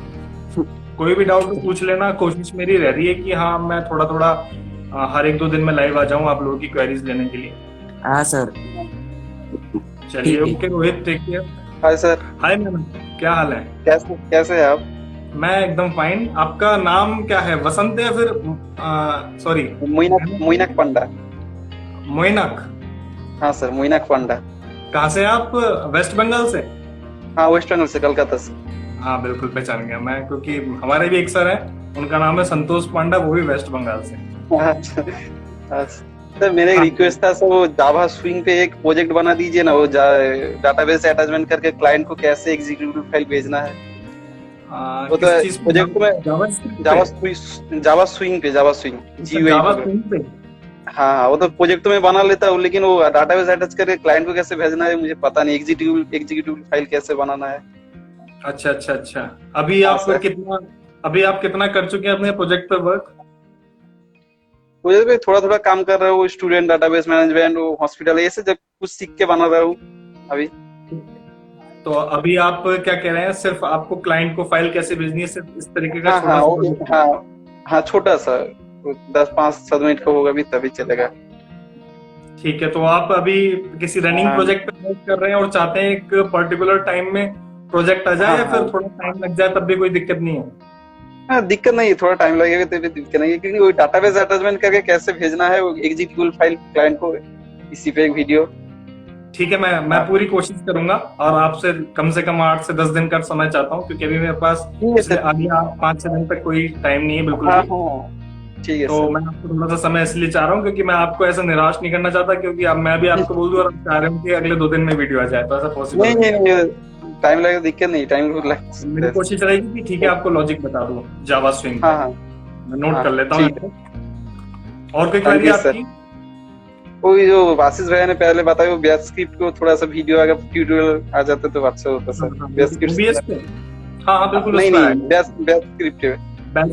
कोई भी डाउट पूछ लेना। कोशिश मेरी रह रही है कि हाँ, मैं थोड़ा थोड़ा हर 1-2 दिन में लाइव आ जाऊं आप लोगों की क्वेरीज लेने के लिए। हाँ सर, चलिए, okay Rohit, take care. Hi sir. Hi ma'am, क्या हाल है? कैसे हैं आप? मैं एकदम फाइन। आपका नाम क्या है, वसंत है या फिर सॉरी मोइनक पंडा। मोइनक? हाँ सर, मोइनक पंडा। कहाँ से आप? वेस्ट बंगाल से? हाँ, वेस्ट बंगाल से, कलकत्ता से। हाँ बिल्कुल पहचान गया मैं, क्योंकि हमारे भी एक सर है, उनका नाम है संतोष पांडा, वो भी वेस्ट बंगाल से। अच्छा सर, मेरा एक रिक्वेस्ट था सर, वो जावा स्विंग पे एक प्रोजेक्ट बना दीजिए ना, वो डाटाबेस अटैचमेंट करके क्लाइंट को कैसे एग्जीक्यूटिव फाइल भेजना है। वो तो प्रोजेक्ट में जावा स्विंग पे GUI। हाँ, वो तो प्रोजेक्ट में बना लेता हूँ, लेकिन वो डाटाबेस अटैच करके क्लाइंट को कैसे भेजना है मुझे पता नहीं, एग्जीक्यूटिव फाइल कैसे बनाना है। अच्छा अच्छा अच्छा। अभी आप कितना कर चुके हैं अपने प्रोजेक्ट पे वर्क? प्रोजेक्ट पे थोड़ा थोड़ा काम कर रहा हूँ, स्टूडेंट डाटाबेस मैनेजमेंट, हॉस्पिटल, ऐसे जब कुछ सीख के बना रहा हूँ अभी। तो अभी आप क्या कह रहे हैं, सिर्फ आपको क्लाइंट को फाइल कैसे भेजनी है, सिर्फ इस तरीके का? हाँ, छोटा सा 10-5-7 मिनट का होगा भी, तभी चलेगा। ठीक है, तो आप अभी किसी रनिंग प्रोजेक्ट पे वर्क कर रहे हैं और चाहते हैं एक पर्टिकुलर टाइम में प्रोजेक्ट आ जाए, या फिर थोड़ा टाइम लग जाए तब भी कोई दिक्कत नहीं है? हाँ, दिक्कत नहीं है, थोड़ा टाइम लगेगा तो भी दिक्कत नहीं है, क्योंकि वो डाटाबेस अटैचमेंट करके कैसे भेजना है वो एग्जीक्यूटिव फाइल क्लाइंट को, इसी पे एक वीडियो। ठीक है, मैं पूरी कोशिश करूंगा, और आपसे कम से कम 8 से 10 दिन का समय चाहता हूँ, क्योंकि अभी मेरे पास आगे 5-6 दिन तक कोई टाइम नहीं है बिल्कुल भी। ठीक है, तो मैं आपको थोड़ा सा समय इसलिए चाह रहा हूँ, क्योंकि मैं आपको ऐसा निराश नहीं करना चाहता, क्योंकि अब मैं भी आपको बोल दूं और आप चाह रहे हो कि अगले 2 दिन में वीडियो आ जाए, तो ऐसा पॉसिबल नहीं, टाइम लगेगा, दिक्कत नहीं, टाइम लगेगा। मेरी कोशिश रहेगी कि ठीक है, आपको लॉजिक बता दूं जावा स्विंग। मैं नोट कर लेता हूँ। और कोई क्वेरी आपकी? वो जो आशीष भैया ने पहले बताया, वो बेस स्क्रिप्ट को थोड़ा सा वीडियो अगर ट्यूटोरियल आ जाता तो अच्छा होता सर। बेस स्क्रिप्ट पे? हाँ बिल्कुल, नहीं बेस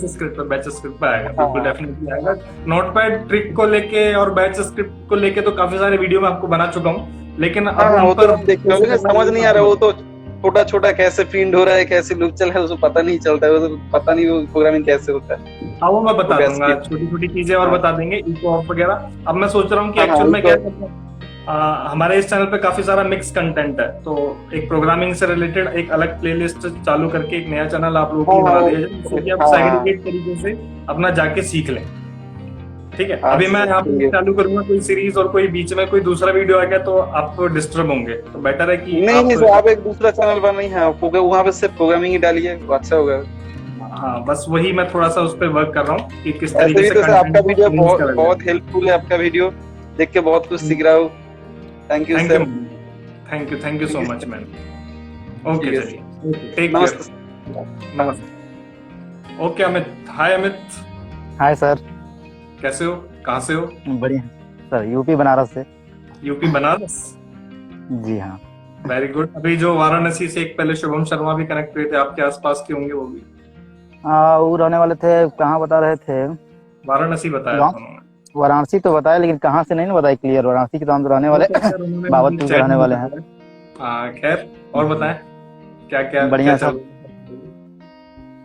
स्क्रिप्ट पे आएगा, बिल्कुल डेफिनेटली आएगा। नोटपैड ट्रिक को लेके और बैच स्क्रिप्ट को लेके तो काफी सारे वीडियो मैं आपको बना चुका हूँ, लेकिन समझ नहीं आ रहा, वो तो छोटा छोटा कैसे प्रिंट हो रहा है, कैसे लुक चल रहा है, उसको पता नहीं चलता है, वो तो पता नहीं वो प्रोग्रामिंग कैसे होता है। हाँ, वो मैं बता दूंगा, छोटी छोटी चीजें और बता देंगे, इको ऑफ वगैरह। अब मैं सोच रहा हूँ कि एक्चुअल में क्या करता हूँ, हमारे इस चैनल पे काफी सारा मिक्स कंटेंट है, तो एक प्रोग्रामिंग से रिलेटेड एक अलग प्लेलिस्ट चालू करके एक नया चैनल आप लोगों को बना दिया जाए, जिससे कि आप सेग्रीगेट तरीके से अपना जाके सीख लें। ठीक है, अभी मैं यहाँ पे चालू करूंगा कोई सीरीज, और कोई बीच में कोई दूसरा वीडियो आ गया तो आप डिस्टर्ब होंगे, तो बेटर है कि नहीं आप एक दूसरा चैनल बनाइए, वहाँ पे सिर्फ प्रोग्रामिंग ही डालिए, अच्छा होगा। हाँ, बस वही मैं थोड़ा सा उस पर वर्क कर रहा हूँ कि किस तरीके से। आपका वीडियो बहुत हेल्पफुल है, आपका वीडियो देख के बहुत कुछ सीख रहा हूँ। Thank you sir. Thank you so much ma'am. Okay, चलिए, टेक केयर। नमस्ते। ओके अमित। हाय अमित। हाय सर, कैसे हो, कहाँ से हो? बढ़िया सर, यूपी बनारस से। यूपी बनारस? जी हाँ। Very good. अभी जो वाराणसी से एक पहले शुभम शर्मा भी कनेक्ट हुए थे, आपके आसपास के होंगे वो भी। वो रहने वाले थे, कहाँ बता रहे थे? वाराणसी बताया उन्होंने। वाराणसी तो बताया, लेकिन कहाँ से नहीं ना बताया क्लियर। वाराणसी के तो हम रहने वाले बाबतपुर के रहने वाले हैं। खैर, और बताएं क्या क्या? बढ़िया सर,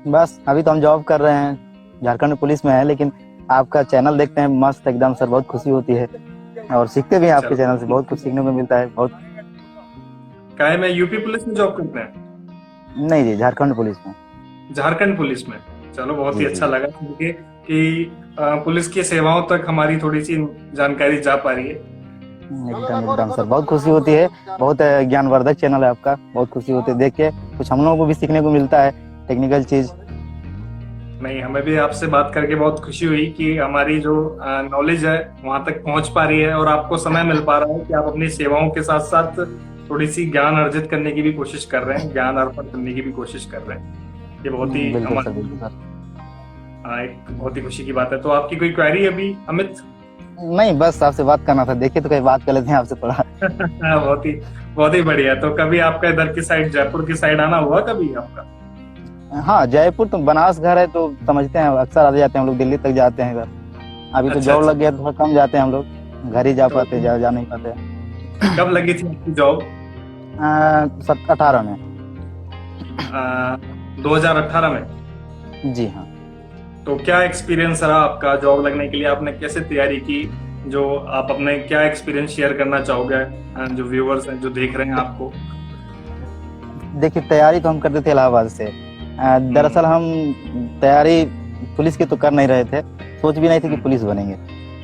बस अभी तो हम जॉब कर रहे हैं, झारखंड पुलिस में है, लेकिन आपका चैनल देखते हैं, मस्त एकदम सर, बहुत खुशी होती है, और सीखते भी हैं आपके चैनल से, बहुत कुछ सीखने को मिलता है। बहुत क्या है, मैं यूपी पुलिस में जॉब करते हैं? नहीं जी, झारखंड पुलिस में। झारखंड पुलिस में, चलो बहुत ही अच्छा लगा सुनके कि पुलिस की सेवाओं तक हमारी थोड़ी सी जानकारी जा पा रही है। एकदम सर, बहुत खुशी होती है, बहुत ज्ञानवर्धक चैनल है आपका, बहुत खुशी होती है देख के, कुछ हम लोगों को भी सीखने को मिलता है टेक्निकल चीज। नहीं, हमें भी आपसे बात करके बहुत खुशी हुई कि हमारी जो नॉलेज है वहां तक पहुंच पा रही है, और आपको समय मिल पा रहा है कि आप अपनी सेवाओं के साथ साथ थोड़ी सी ज्ञान अर्जित करने की भी कोशिश कर रहे हैं, ज्ञान अर्पण करने की भी कोशिश कर रहे हैं। ये बहुत ही एक बहुत ही खुशी की बात है। तो आपकी कोई क्वेरी अभी अमित? नहीं, बस आपसे बात करना था, देखिए तो कहीं बात कर लेते हैं आपसे थोड़ा। बहुत ही बढ़िया। तो कभी आपका इधर की साइड, जयपुर की साइड आना हुआ कभी आपका? हाँ, जयपुर तो बनारस घर है तो समझते हैं, अक्सर आ जाते हैं हम लोग, दिल्ली तक जाते हैं इधर। अभी तो जॉब लग गया तो थोड़ा कम जाते हैं हम लोग, घर ही जा पाते, जा नहीं पाते। कब लगी थी आपकी जॉब? 18 में। 2018 में? जी हाँ। तो क्या एक्सपीरियंस रहा आपका जॉब लगने के लिए? आपने कैसे तैयारी की? जो आप अपने क्या एक्सपीरियंस शेयर करना चाहोगे जो व्यूअर्स हैं, जो देख रहे हैं आपको? देखिए, तैयारी तो हम करते थे इलाहाबाद से, दरअसल हम तैयारी पुलिस की तो कर नहीं रहे थे, सोच भी नहीं थे कि पुलिस बनेंगे।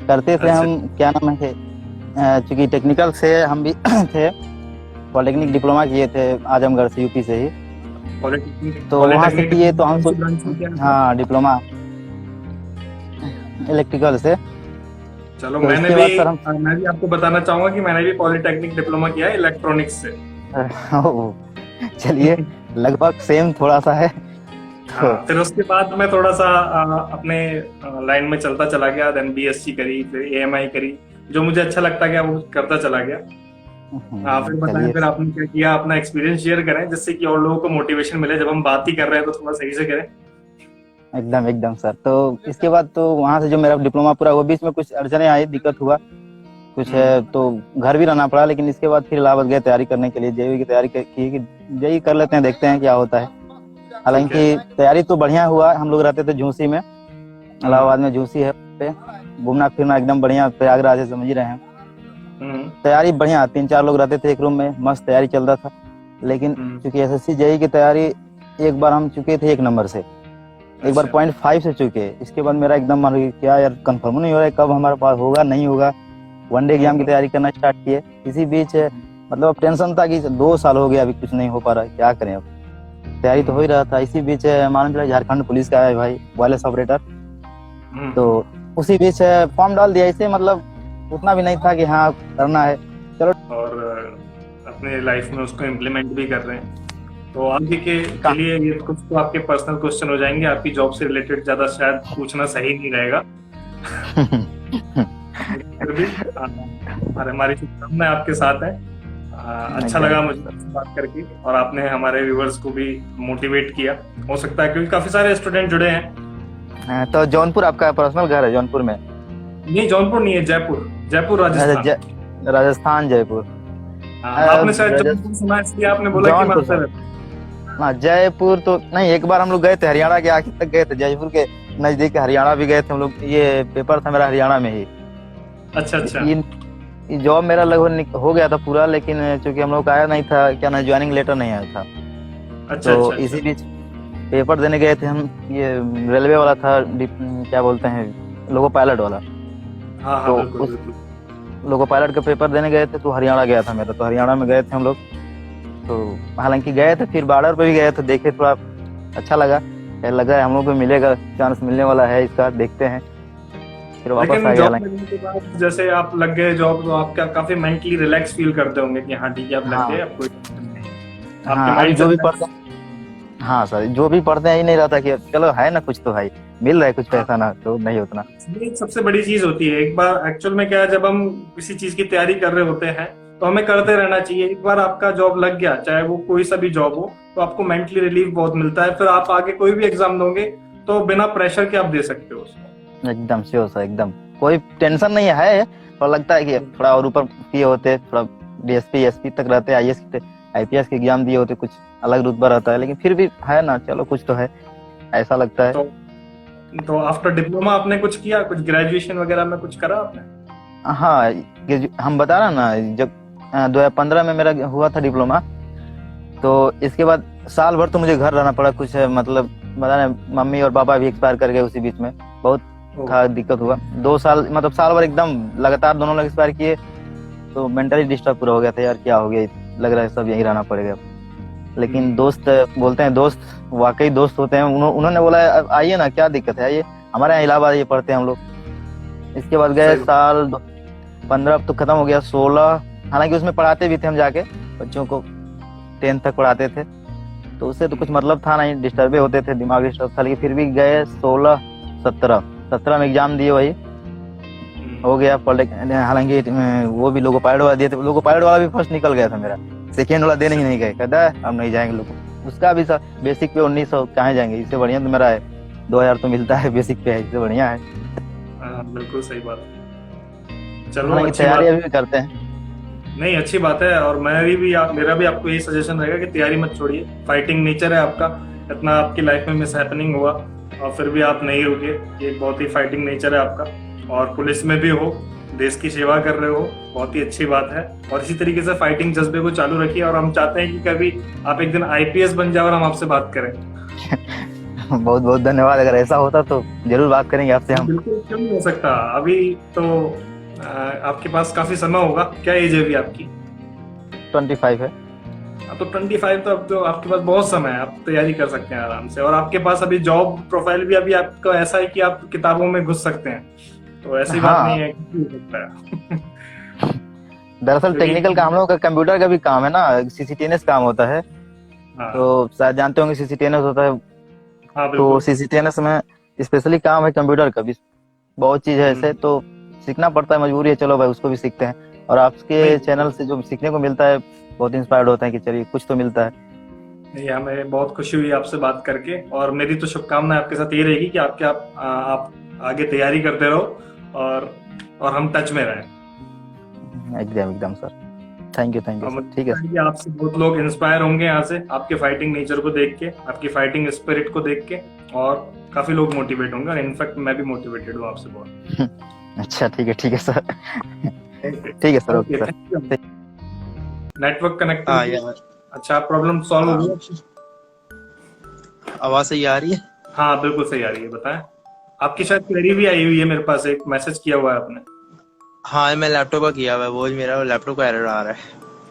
करते थे हम, क्या नाम है, चूंकि टेक्निकल से हम भी थे, पॉलिटेक्निक डिप्लोमा किए थे आजमगढ़ से, यूपी से ही, तो वहाँ से किए तो हम हाँ डिप्लोमा इलेक्ट्रिकल से। चलो तो मैं भी आपको बताना चाहूंगा कि मैंने भी पॉलिटेक्निक डिप्लोमा किया है इलेक्ट्रॉनिक्स से। चलिए लगभग सेम थोड़ा सा है। हाँ, फिर उसके बाद मैं थोड़ा सा अपने लाइन में चलता चला गया, देन बीएससी करी, फिर एएमआई करी, जो मुझे अच्छा लगता गया वो करता चला गया। फिर बताएं, फिर आपने क्या किया, अपना एक्सपीरियंस शेयर करें जिससे कि और लोगों को मोटिवेशन मिले। जब हम बात ही कर रहे हैं तो थोड़ा सही से करें। एकदम एकदम सर। तो इसके बाद तो वहाँ से जो मेरा डिप्लोमा पूरा हुआ, बीच में कुछ अड़चने आई, दिक्कत हुआ कुछ है, तो घर भी रहना पड़ा। लेकिन इसके बाद फिर इलाहाबाद गए तैयारी करने के लिए, जेईई की तैयारी की कि जेईई कर लेते हैं, देखते हैं क्या होता है। हालांकि तैयारी तो बढ़िया हुआ। हम लोग रहते थे झूसी में, इलाहाबाद में झूसी है, घूमना फिरना एकदम बढ़िया, प्रयागराज है, समझ रहे हैं। तैयारी बढ़िया, 3-4 लोग रहते थे एक रूम में, मस्त तैयारी चल रहा था। लेकिन चूंकि एसएससी जेईई की तैयारी एक बार हम चुके थे 1 नंबर से, एक बार 0.5 से चुके। इसके बाद मेरा एकदम मन हो क्या यार, कंफर्म नहीं हो रहा है कब हमारे पास होगा नहीं होगा। वनडे एग्जाम की तैयारी करना स्टार्ट किए। इसी बीच मतलब अब टेंशन था कि 2 साल हो गया, अभी कुछ नहीं हो पा रहा है, क्या करें। अब तैयारी तो हो ही रहा था। इसी बीच मालूम चला झारखंड पुलिस का है भाई, वायरलेस ऑपरेटर, तो उसी बीच फॉर्म डाल दिया। इसे मतलब उतना भी नहीं था कि हाँ करना है, चलो। और अपने लाइफ में उसको इम्प्लीमेंट भी कर रहे हैं। तो आगे के लिए ये कुछ तो आपके पर्सनल क्वेश्चन हो जाएंगे, आपकी जॉब से रिलेटेड ज्यादा शायद पूछना सही नहीं रहेगा। फिर भी हमारी शुभकामनाएं आपके साथ है। अच्छा लगा मुझे बात करके, और आपने हमारे व्यूअर्स को भी मोटिवेट किया, हो सकता है क्योंकि काफी सारे स्टूडेंट जुड़े हैं। तो जौनपुर आपका पर्सनल घर है? जौनपुर में नहीं, जौनपुर नहीं है, जयपुर राजस्थान। राजस्थान जयपुर। आपने शायद जयपुर सुना, इसलिए आपने बोला कि मैं जयपुर तो नहीं। एक बार हम लोग गए थे, हरियाणा के आखिर तक गए थे, जयपुर के नजदीक हरियाणा भी गए थे हम लोग। ये पेपर था मेरा हरियाणा में ही। अच्छा। ये जॉब मेरा लगभग हो गया था पूरा, लेकिन चूंकि हम लोग का आया नहीं था, क्या ना, ज्वाइनिंग लेटर नहीं आया था। तो इसी बीच पेपर देने गए थे हम। ये रेलवे वाला था, क्या बोलते हैं, लोको पायलट वाला। तो उस लोको पायलट का पेपर देने गए थे, तो हरियाणा गया था मेरा। तो हरियाणा में गए थे हम लोग। तो हालांकि गए थे, फिर बॉर्डर पे भी गए थे, देखे, थोड़ा अच्छा लगा हम लोग को मिलेगा, चांस मिलने वाला है इसका, देखते हैं। फिर वापस आ गया। जैसे आप लग गए जॉब, तो आप क्या काफी मेंटली रिलैक्स फील करते होंगे कि हाँ ठीक है आप लग गए, आपको जो भी पढ़ते, हाँ सर, जो भी पढ़ते हैं, ही नहीं रहता कि चलो है ना कुछ तो है, मिल रहा है कुछ पैसा ना, तो नहीं उतना। ये सबसे बड़ी चीज होती है। एक बार एक्चुअल में क्या है, जब हम किसी चीज की तैयारी कर रहे होते हैं तो हमें करते रहना चाहिए। एक बार आपका जॉब लग गया, चाहे वो कोई सा भी जॉब हो, तो आपको मेंटली रिलीफ बहुत मिलता है। फिर आप आगे कोई भी एग्जाम दोगे तो बिना प्रेशर के आप दे सकते हो उसको। एकदम श्योर सर, एकदम कोई टेंशन नहीं है। थोड़ा लगता है कि थोड़ा और ऊपर किए होते, थोड़ा डीएसपी एसपी तक रहते, आईपीएस के एग्जाम दिए होते, कुछ अलग रुतबा रहता है, लेकिन फिर भी है ना, चलो कुछ तो है, ऐसा लगता है। तो आफ्टर डिप्लोमा आपने कुछ किया, कुछ ग्रेजुएशन वगैरह में कुछ करा आपने? हाँ, हम बता रहे ना, जब 2015 में मेरा हुआ था डिप्लोमा, तो इसके बाद साल भर तो मुझे घर रहना पड़ा। कुछ मतलब बताने, मम्मी और पापा भी एक्सपायर कर गए उसी बीच में, बहुत था, दिक्कत हुआ। 2 साल मतलब साल भर एकदम लगातार दोनों लोग एक्सपायर किए, तो मेंटली डिस्टर्ब पूरा हो गया था यार, क्या हो गया, लग रहा है सब यहीं रहना पड़ेगा। लेकिन दोस्त बोलते हैं, दोस्त वाकई दोस्त होते हैं, उन्होंने बोला आइए ना, क्या दिक्कत है, आइए हमारे यहाँ इलाहाबाद ये पढ़ते हैं हम लोग। इसके बाद गए, साल 15 अब तो खत्म हो गया, 16, हालांकि उसमें पढ़ाते भी थे हम जाके, बच्चों को 10th तक पढ़ाते थे, तो उससे तो कुछ मतलब था नहीं, डिस्टर्बे होते थे, दिमाग डिस्टर्ब था। लेकिन फिर भी गए 16, 17 में एग्जाम दिए, वही हो गया। हालांकि वो भी लोगो पायलट वाला दिए थे, लोगो पायलट वाला भी फर्स्ट निकल गया था मेरा, सेकेंड वाला देने ही नहीं गए, कहता है अब नहीं जाएंगे लोग। उसका भी सर बेसिक पे 1900 कहाँ जाएंगे, इससे बढ़िया तो मेरा है 2000 तो मिलता है बेसिक पे, इससे बढ़िया है। बिल्कुल सही बात। चलो तैयारी अभी भी करते हैं। नहीं, अच्छी बात है। और मेरा भी आपको यही सजेशन रहेगा कि तैयारी मत छोड़िए। फाइटिंग नेचर है आपका, इतना आपकी लाइफ में मिस हैपनिंग हुआ और फिर भी आप नहीं रुके, ये बहुत ही फाइटिंग नेचर है आपका। और पुलिस में भी हो देश की सेवा कर रहे हो, बहुत ही अच्छी बात है। और इसी तरीके से फाइटिंग जज्बे को चालू रखिए और हम चाहते हैं कि कभी आप एक दिन आईपीएस बन जाओ और हम आपसे बात करें। बहुत बहुत धन्यवाद। अगर ऐसा होता तो जरूर बात करेंगे आपसे हम। बिल्कुल, क्यों नहीं हो सकता। अभी तो आपके पास काफी समय होगा। क्या एज है अभी आपकी? 25 है। तो 25, तो अब तो आपके पास बहुत समय है, आप तैयारी कर सकते हैं आराम से। और आपके पास अभी जॉब प्रोफाइल भी अभी आपका ऐसा है कि आप किताबों में घुस सकते हैं, तो ऐसी बात नहीं है कि हो सकता है। दरअसल टेक्निकल काम लोगों का कंप्यूटर का भी काम है ना, सीसीटीएनएस काम होता है। हाँ। तो शायद जानते होंगे सीसीटीएनएस होता है। हाँ, तो सीसीटीएनएस में स्पेशली काम है कंप्यूटर का भी, बहुत चीज है ऐसे, तो सीखना पड़ता है, मजबूरी है। चलो भाई उसको भी सीखते हैं। और आपके चैनल से जो सीखने को मिलता है बहुत इंस्पायर्ड होता है कि चलिए कुछ तो मिलता है। नहीं, हमें बहुत खुशी हुई आपसे बात करके। और मेरी तो शुभकामनाएं आपके साथ ये रहेगी कि आप आगे तैयारी करते रहो और हम टच में रहें। एकदम सर। Thank you sir. ठीक है। आपसे बहुत लोग इंस्पायर होंगे यहाँ से, आपके फाइटिंग नेचर को देख के, आपकी फाइटिंग स्पिरिट को देख के, और काफी लोग मोटिवेट होंगे। इनफैक्ट मैं भी मोटिवेटेड हूँ आपसे बहुत। अच्छा, ठीक है सर। ठीक है sir. Okay sir. Network connectivity, अच्छा, प्रॉब्लम सॉल्व हो गई? आवाज सही आ रही है? हाँ, बिल्कुल सही आ रही है। बताएं, आपकी शायद क्वेरी भी आई हुई है, मेरे पास एक मैसेज किया हुआ है आपने। हाँ, मैं लैपटॉप का किया हुआ है, वो मेरा लैपटॉप का एरर आ रहा है।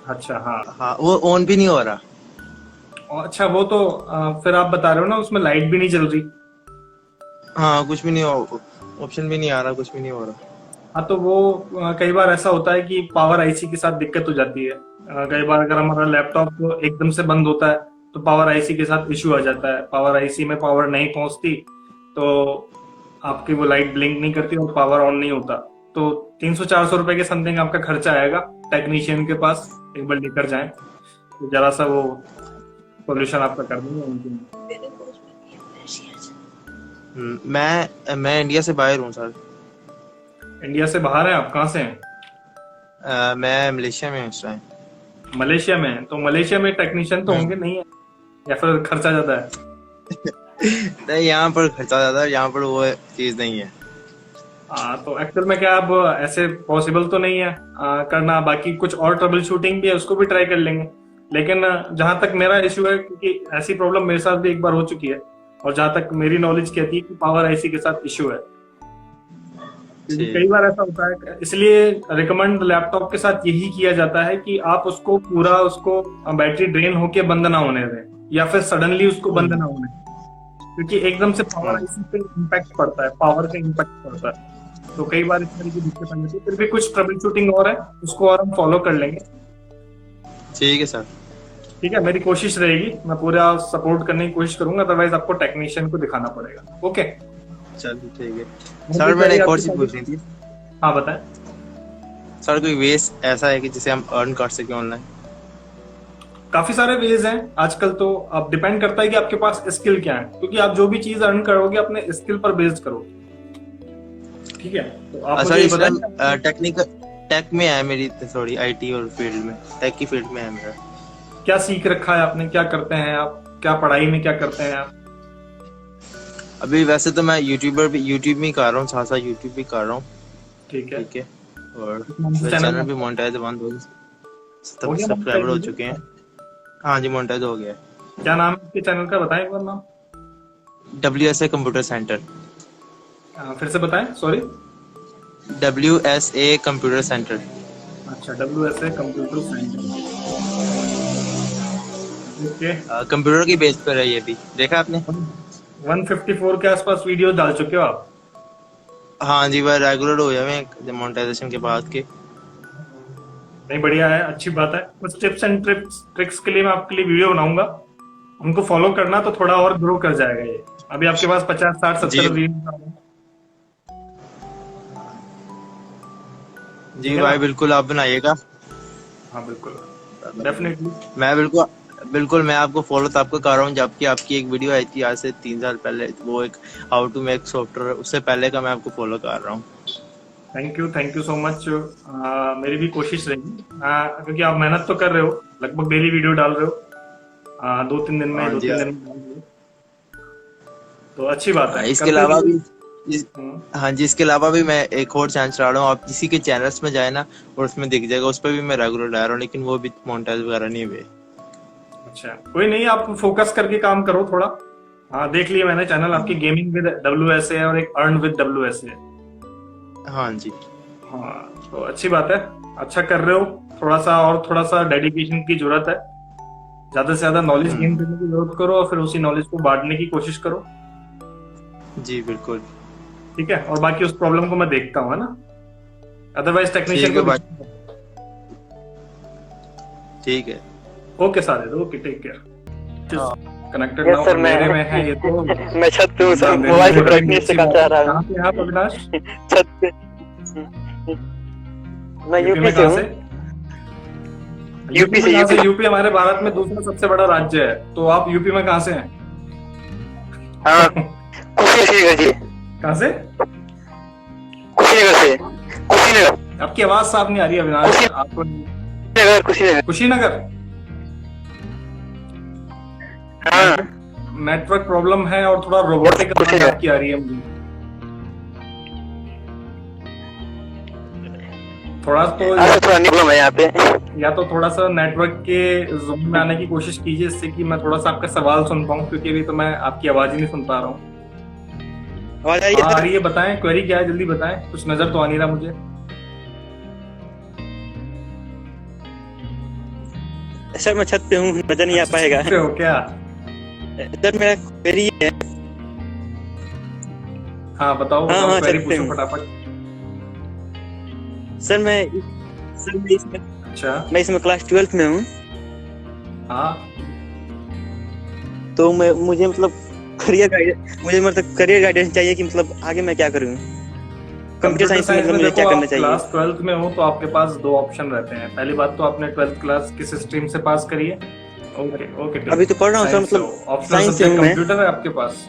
अच्छा, हाँ, वो ऑन भी नहीं हो रहा। अच्छा, वो तो फिर आप बता रहे हो ना उसमें लाइट भी नहीं जल रही। हाँ, कुछ भी नहीं, ऑप्शन भी नहीं आ रहा, कुछ भी नहीं हो रहा। हाँ, तो वो कई बार ऐसा होता है कि पावर आईसी के साथ दिक्कत हो जाती है। कई बार अगर हमारा लैपटॉप एकदम से बंद होता है तो पावर आईसी के साथ इश्यू आ जाता है। पावर आईसी में पावर नहीं पहुंचती तो आपकी वो लाइट ब्लिंक नहीं करती और पावर ऑन नहीं होता। तो 300-400 रुपए के समथिंग आपका खर्चा आएगा टेक्नीशियन के पास, एक बार लेकर जाएं तो जरा सा वो सोल्यूशन आपका कर देंगे। मैं इंडिया से बाहर हूँ सर। इंडिया से बाहर है आप? कहाँ से हैं? मैं मलेशिया में इस टाइम। मलेशिया में है? तो मलेशिया में टेक्नीशियन तो होंगे नहीं है, या फिर खर्चा ज्यादा है? नहीं, यहाँ पर खर्चा ज्यादा है, यहाँ पर वो चीज नहीं है। तो एक्चुअल में क्या अब ऐसे पॉसिबल तो नहीं है करना। बाकी कुछ और ट्रबल शूटिंग भी है, उसको भी ट्राई कर लेंगे। लेकिन जहां तक मेरा इश्यू है, क्योंकि ऐसी प्रॉब्लम मेरे साथ भी एक बार हो चुकी है, और जहां तक मेरी नॉलेज कहती है कि पावर आईसी के साथ इश्यू है। कई बार ऐसा होता है, इसलिए रिकमेंड लैपटॉप के साथ यही किया जाता है कि आप उसको बैटरी ड्रेन होके बंद ना होने दें, या फिर सडनली उसको बंद ना होने दें, क्योंकि एकदम से पावर आईसी पे इम्पैक्ट पड़ता है, पावर का इम्पैक्ट पड़ता है। तो कई बार इस तरह की दिक्कत आ जाती है। फिर भी कुछ ट्रबल शूटिंग और है, उसको और हम फॉलो कर लेंगे। ठीक है सर। ठीक है, मेरी कोशिश रहेगी, मैं पूरा सपोर्ट करने की कोशिश करूंगा, अदरवाइज आपको टेक्नीशियन को दिखाना पड़ेगा। ओके, चलिए ठीक है सर। मैंने एक और चीज पूछनी थी। हाँ, बताएं सर। कोई वेज ऐसा है कि जिसे हम अर्न कर सके ऑनलाइन? काफी सारे वेज हैं आजकल। तो अब डिपेंड करता है कि आपके पास स्किल क्या है, क्योंकि आप जो भी चीज अर्न करोगे अपने स्किल पर बेस्ड करोगे। ठीक है, तो आप मुझे बताएं। टेक्निकल टेक में है मेरी, थोड़ी आईटी और फील्ड में, टेक की फील्ड में है मेरा। क्या सीख रखा है आपने? क्या करते हैं आप? क्या पढ़ाई में क्या करते हैं आप? अभी वैसे तो मैं यूट्यूब में कर रहा हूँ, साथ यूट्यूब भी कर रहा हूँ। ठीक है। और चैनल भी मोनेटाइज बंद हो गया, सब्सक्राइबर हो चुके हैं। हाँ जी, मोनेटाइज हो गया। क्या नाम है आपके चैनल का? बताएं एक बार नाम। WSA computer centre. फिर से बताएं, सॉरी। WSA computer centre. अच्छा, WSA computer centre. Okay. Computer की बेस पर है ये भी, देखा आपने? 154 के आसपास वीडियो डाल चुके हो आप? हाँ जी, वह रेगुलर हो जाए मोनेटाइजेशन के बाद के। नहीं, बढ़िया है, अच्छी बात है। कुछ टिप्स एंड ट्रिक्स के लिए मैं आपके लिए वीडियो बनाऊंगा, उनको फॉलो करना तो थोड़ा और ग्रो कर जाएगा ये। अभी आपके पास 50, 60, 70 वीडियो। जी भाई, बिल्कुल आप बनाइएगा। हाँ, बिल्कुल, डेफिनेटली। मैं आपको फॉलो तो आपको कर रहा हूँ, जबकि आपकी एक वीडियो आई थी आज से 3 साल पहले, वो एक हाउ टू मेक सॉफ्टवेयर, उससे पहले का मैं आपको फॉलो कर रहा हूँ। Thank you so much. मेरी भी कोशिश रहेगी, क्योंकि आप मेहनत तो कर रहे हो, लगभग डेली वीडियो डाल रहे हो, 2-3 दिन में 2-3 दिन में, तो अच्छी बात है। इसके अलावा भी हाँ जी, इसके अलावा भी मैं एक और चैनल चला रहा हूँ, आप किसी के चैनल्स में जाए ना और उसमें दिख जाएगा, उस पर भी मैं रेगुलर डाल रहा हूँ, लेकिन वो भी मोनेटाइज वगैरह नहीं हुए। अच्छा, कोई नहीं, आप फोकस करके काम करो थोड़ा। हाँ, देख लिया मैंने चैनल आपकी, गेमिंग विद WSA है और एक अर्न विद WSA है। हाँ जी। हाँ, तो अच्छी बात है, अच्छा कर रहे हो। थोड़ा सा डेडिकेशन की जरूरत है, ज्यादा से ज्यादा नॉलेज गेन करने की जरूरत करो और फिर उसी नॉलेज को बांटने की कोशिश करो। जी बिल्कुल। ठीक है, और बाकी उस प्रॉब्लम को मैं देखता हूँ, है ना। अदरवाइज टेक्नीशियन को ठीक है। Okay Sajid, okay, take care. Connected yes now, sir, मेरे में है ये तो। मैं छत पे हूँ सर, मोबाइल की ब्राइटनेस से काम चला रहा हूँ। कहाँ पे आप अविनाश? छत पे। मैं यूपी से हूँ। यूपी से। यूपी हमारे भारत में दूसरा सबसे बड़ा राज्य है, तो आप यूपी में कहाँ से हैं? हाँ, कुशीनगर जी। कहाँ से? कुशीनगर से। कुशीनगर। आपकी आवाज साफ नहीं आ रही अविनाश। आपको कुशीनगर। हाँ, नेटवर्क प्रॉब्लम है और थोड़ा रोबोटिक आवाज आपकी आ रही है मुझे। थोड़ा प्रॉब्लम है यहाँ पे। या तो थोड़ा सा नेटवर्क के जोन में आने की कोशिश कीजिए, इससे कि मैं थोड़ा सा आपका सवाल सुन पाऊँ, क्योंकि अभी तो मैं आपकी आवाज ही नहीं सुन पा रहा हूँ। आ रही है, बताएं क्वेरी क्या है, जल्दी बताएं, कुछ नजर तो आ नहीं रहा मुझे। सर मैं छत पे हूँ, नजर नहीं आ पाएगा। हो क्या? सर मेरा क्वेरी है। हाँ बताओ, हाँ, क्वेरी पूछो फटाफट। सर मैं इसमें अच्छा, मैं इसमें क्लास 12th में हूँ। हाँ, तो मुझे मतलब करियर गाइडेंस चाहिए कि मतलब आगे मैं क्या करूँ। कंप्यूटर साइंस में मतलब मुझे क्या करना चाहिए। क्लास 12th में हो तो आपके पास दो ऑप्शन रहते हैं। पहली बात तो आपने 12th क्लास किस स्ट्रीम से पास करी है? ओके। अभी तो पढ़ रहा हूँ सर, मतलब ऑप्शनल साइंस से हूँ मैं। कंप्यूटर है आपके पास?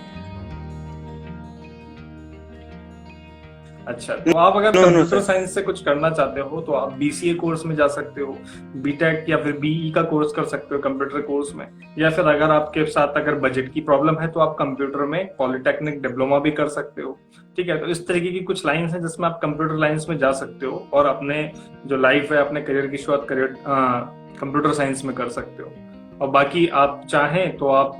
अच्छा, तो आप अगर कंप्यूटर साइंस से कुछ करना चाहते हो तो आप BCA कोर्स में जा सकते हो, BTech या फिर BE का कोर्स कर सकते हो कंप्यूटर कोर्स में, या फिर अगर आपके साथ अगर बजट की प्रॉब्लम है तो आप कंप्यूटर में पॉलिटेक्निक डिप्लोमा भी कर सकते हो। ठीक है, तो इस तरीके की कुछ लाइंस हैं जिसमें आप कंप्यूटर लाइंस में जा सकते हो और अपने जो लाइफ है, अपने करियर की शुरुआत कंप्यूटर साइंस में कर सकते हो। और बाकी आप चाहें तो आप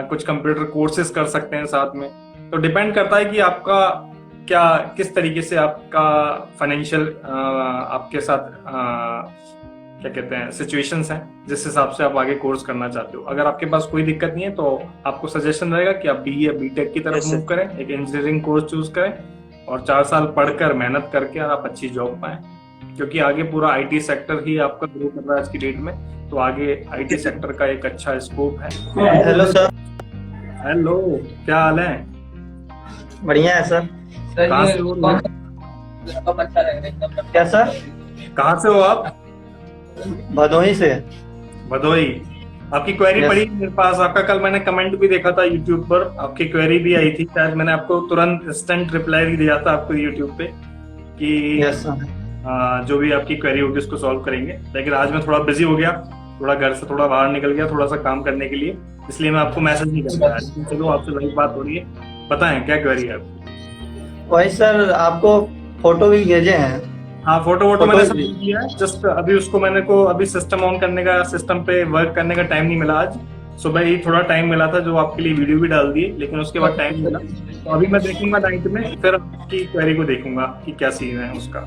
कुछ कंप्यूटर कोर्सेज कर सकते हैं साथ में। तो डिपेंड करता है कि आपका किस तरीके से आपका फाइनेंशियल आपके साथ क्या कहते हैं सिचुएशंस हैं, जिस हिसाब से आप आगे कोर्स करना चाहते हो। अगर आपके पास कोई दिक्कत नहीं है तो आपको सजेशन रहेगा कि आप BE या BTech की तरफ मूव करें, एक इंजीनियरिंग कोर्स चूज करें और 4 साल पढ़कर मेहनत करके और आप अच्छी जॉब पाएं, क्योंकि आगे पूरा IT सेक्टर ही आपका ग्रो कर रहा है आज की डेट में। तो आगे IT सेक्टर का एक अच्छा स्कोप है। Hello sir. हेलो, क्या हाल है? बढ़िया है सर। कहाँ से हो? क्या सर? कहाँ से हो आप? भदोही से। भदोही। आपकी क्वेरी पड़ी मेरे पास, आपका कल मैंने कमेंट भी देखा था यूट्यूब पर, आपकी क्वेरी भी आई थी, शायद मैंने आपको तुरंत इंस्टेंट रिप्लाई भी दिया था आपको यूट्यूब पे कि जो भी आपकी क्वेरी होगी उसको सॉल्व करेंगे। लेकिन आज मैं थोड़ा बिजी हो गया, थोड़ा घर से थोड़ा बाहर निकल गया थोड़ा सा काम करने के लिए, इसलिए मैं आपको मैसेज नहीं कर पाया। चलो आपसे लाइव बात हो रही है, बताएं क्या क्वेरी है आपकी? वही सर, आपको फोटो भी भेजे हैं। हाँ, फोटो मैंने सब किया है, जस्ट अभी उसको अभी सिस्टम ऑन करने का, सिस्टम पे वर्क करने का टाइम नहीं मिला। आज सुबह ही थोड़ा टाइम मिला था जो आपके लिए वीडियो भी डाल दिए, लेकिन उसके बाद टाइम नहीं मिला। तो अभी मैं देखूंगा नाइट में, फिर आपकी क्वेरी को देखूंगा कि क्या सीन है उसका।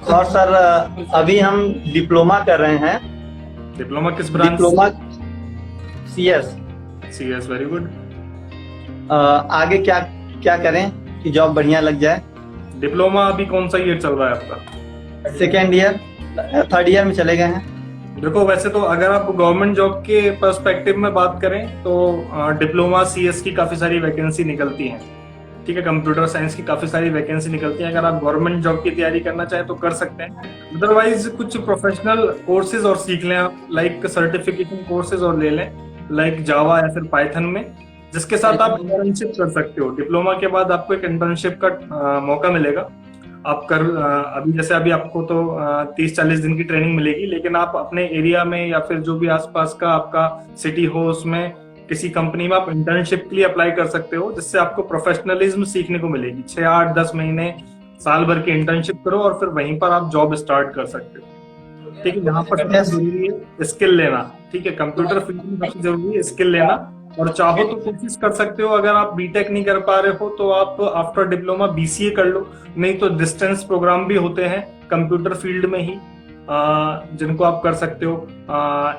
और सर अभी हम डिप्लोमा कर रहे हैं। डिप्लोमा किस branch? Diploma CS। Very good. आगे क्या करें कि जॉब बढ़िया लग जाए? डिप्लोमा अभी कौन सा ईयर चल रहा है आपका? सेकेंड ईयर, थर्ड ईयर में चले गए हैं। देखो, वैसे तो अगर आप गवर्नमेंट जॉब के पर्सपेक्टिव में बात करें तो डिप्लोमा CS की काफी सारी वैकेंसी निकलती हैं। ठीक है, कंप्यूटर साइंस की काफी सारी वैकेंसी निकलती है। अगर आप गवर्नमेंट जॉब की तैयारी करना चाहें तो कर सकते हैं। अदरवाइज कुछ प्रोफेशनल कोर्सेज और सीख लें आप, लाइक सर्टिफिकेशन कोर्सेज और ले लें, लाइक जावा या फिर पाइथन में, जिसके साथ आप इंटर्नशिप कर सकते हो। डिप्लोमा के बाद आपको एक इंटर्नशिप का मौका मिलेगा। आप अभी आपको तो 30-40 दिन की ट्रेनिंग मिलेगी, लेकिन आप अपने एरिया में या फिर जो भी आसपास का आपका सिटी हो उसमें किसी कंपनी में आप इंटर्नशिप के लिए अप्लाई कर सकते हो, जिससे आपको प्रोफेशनलिज्म सीखने को मिलेगी। 6, 8, 10 महीने, साल भर की इंटर्नशिप करो और फिर वहीं पर आप जॉब स्टार्ट कर सकते हो। ठीक है, यहाँ पर सबसे जरूरी है स्किल लेना। ठीक है, कंप्यूटर फील्ड में सबसे जरूरी है स्किल लेना। और चाहो तो कोशिश कर सकते हो, अगर आप बीटेक नहीं कर पा रहे हो तो आप आफ्टर डिप्लोमा बीसीए कर लो, नहीं तो डिस्टेंस प्रोग्राम भी होते हैं कंप्यूटर फील्ड में ही, जिनको आप कर सकते हो।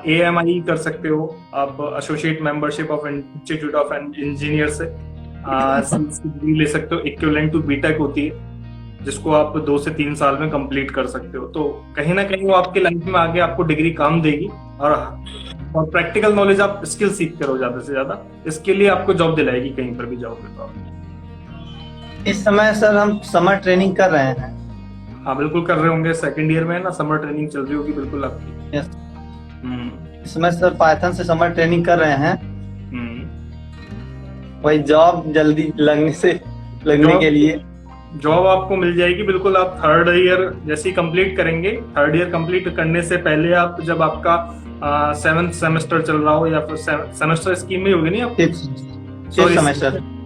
AMI कर सकते हो आप, associate membership of institute of engineer से डिग्री ले सकते हो, इक्विवेलेंट टू बीटेक होती है, जिसको आप 2 से 3 साल में कंप्लीट कर सकते हो। तो कहीं ना कहीं वो आपके लाइफ में आगे आपको डिग्री काम देगी। और प्रैक्टिकल नॉलेज, आप स्किल सीख करो ज्यादा से ज्यादा, इसके लिए आपको जॉब दिलाएगी कहीं पर भी जाओगे तो आप। इस समय सर हम समर ट्रेनिंग कर रहे हैं। हाँ बिल्कुल कर रहे होंगे, सेकंड ईयर में है ना, समर ट्रेनिंग चल रही होगी बिल्कुल आपकी। यस। इस समय सर पाइथन से समर ट्रेनिंग कर रहे हैं। वही जॉब जल्दी लगने के लिए जॉब आपको मिल जाएगी बिल्कुल। आप 3rd ईयर जैसे ही कंप्लीट करेंगे, 3rd ईयर कंप्लीट करने से पहले आप, जब आपका 7th सेमेस्टर चल रहा हो, या फिर सेमेस्टर स्कीम में होगी नहीं आप,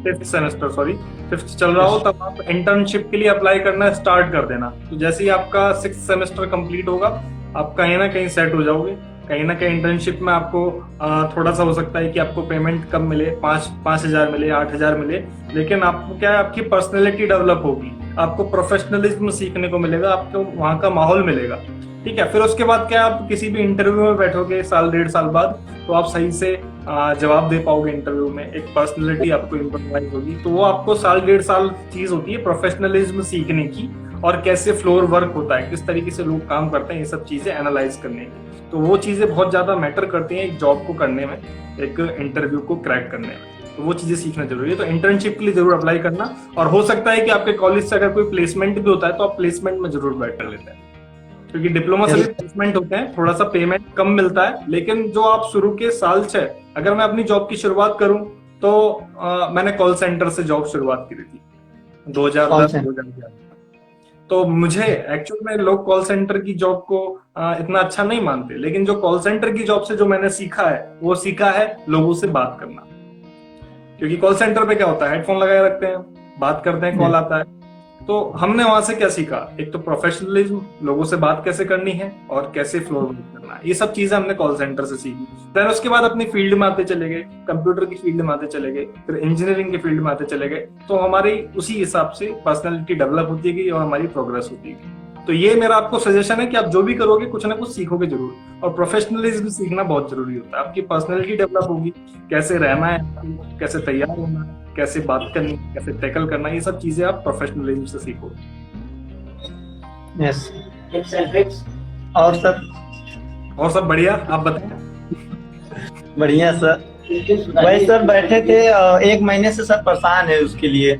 5th सेमेस्टर सॉरी 5th चल रहा हो, तब आप इंटर्नशिप के लिए अप्लाई करना स्टार्ट कर देना। तो जैसे ही आपका 6th सेमेस्टर कंप्लीट होगा, आप कहीं ना कहीं सेट हो जाओगे। कहीं ना कहीं इंटर्नशिप में आपको थोड़ा सा हो सकता है कि आपको पेमेंट कम मिले, 5,000 मिले, 8,000 मिले, लेकिन आपको क्या है, आपकी पर्सनैलिटी डेवलप होगी, आपको प्रोफेशनलिज्म सीखने को मिलेगा, आपको वहाँ का माहौल मिलेगा। ठीक है, फिर उसके बाद क्या, आप किसी भी इंटरव्यू में बैठोगे 1-1.5 साल बाद, तो आप सही से जवाब दे पाओगे इंटरव्यू में, एक पर्सनैलिटी आपको इम्प्रूवाइज होगी। तो वो आपको 1-1.5 साल चीज होती है प्रोफेशनलिज्म सीखने की, और कैसे फ्लोर वर्क होता है, किस तरीके से लोग काम करते हैं, ये सब चीजें एनालाइज करने की। तो वो चीजें बहुत ज्यादा मैटर करती हैं एक जॉब को करने में, एक इंटरव्यू को क्रैक करने में। तो वो चीजें सीखना जरूरी है। तो इंटर्नशिप के लिए जरूर अप्लाई करना। और हो सकता है कि आपके कॉलेज से अगर कोई प्लेसमेंट भी होता है तो आप प्लेसमेंट में जरूर बैठ कर लेते हैं, क्योंकि डिप्लोमा से भी प्लेसमेंट होते हैं, थोड़ा सा पेमेंट कम मिलता है, लेकिन जो आप शुरू के साल 6, अगर मैं अपनी जॉब की शुरुआत करूं तो मैंने कॉल सेंटर से जॉब शुरुआत की थी 2010-2011। तो मुझे एक्चुअल में लोग कॉल सेंटर की जॉब को इतना अच्छा नहीं मानते, लेकिन जो कॉल सेंटर की जॉब से जो मैंने सीखा है, वो सीखा है लोगों से बात करना। क्योंकि कॉल सेंटर पे क्या होता है, हेडफोन लगाए रखते हैं, बात करते हैं, कॉल आता है। तो हमने वहां से क्या सीखा, एक तो प्रोफेशनलिज्म, लोगों से बात कैसे करनी है और कैसे फ्लो करना है, ये सब चीजें हमने कॉल सेंटर से सीखी। फिर उसके बाद अपनी फील्ड में आते चले गए, कंप्यूटर की फील्ड में आते चले गए, फिर इंजीनियरिंग की फील्ड में आते चले गए। तो हमारी उसी हिसाब से पर्सनैलिटी डेवलप होती गई और हमारी प्रोग्रेस होती गई। तो ये मेरा आपको सजेशन है कि आप जो भी करोगे कुछ ना कुछ सीखोगे जरूर, और प्रोफेशनलिज्म सीखना बहुत जरूरी होता है। आपकी पर्सनैलिटी डेवलप होगी, कैसे रहना है, कैसे तैयार होना है, कैसे बात करनी, कैसे टैकल करना, ये सब चीजें आप प्रोफेशनलिज्म से सीखोगे। यस। और सब बढ़िया, आप बताएं। बढ़िया सर। भाई सर बैठे थे 1 महीने से सर परेशान है उसके लिए,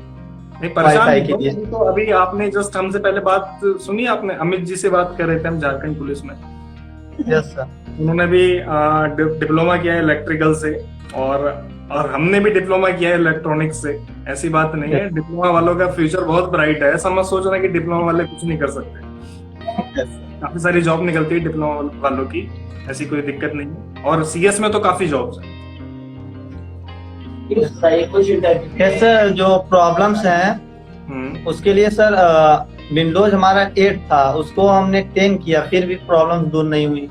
नहीं परेशान के लिए। तो अभी आपने जस्ट हमसे पहले बात सुनी, आपने अमित जी से बात कर रहे थे हम झारखंड पुलिस में। Yes sir. उन्होंने भी डिप्लोमा किया है इलेक्ट्रिकल से, और हमने भी डिप्लोमा किया है इलेक्ट्रॉनिक्स से। ऐसी बात नहीं है, डिप्लोमा वालों का फ्यूचर बहुत ब्राइट है। ऐसा मत सोचना कि डिप्लोमा वाले कुछ नहीं कर सकते, काफी सारी जॉब निकलती है डिप्लोमा वालों की, ऐसी कोई दिक्कत नहीं है। और सीएस में तो काफी जॉब्स हैं। सर जो प्रॉब्लम्स हैं उसके लिए सर विंडोज हमारा 8 था, उसको हमने 10 किया, फिर भी प्रॉब्लम दूर नहीं हुई।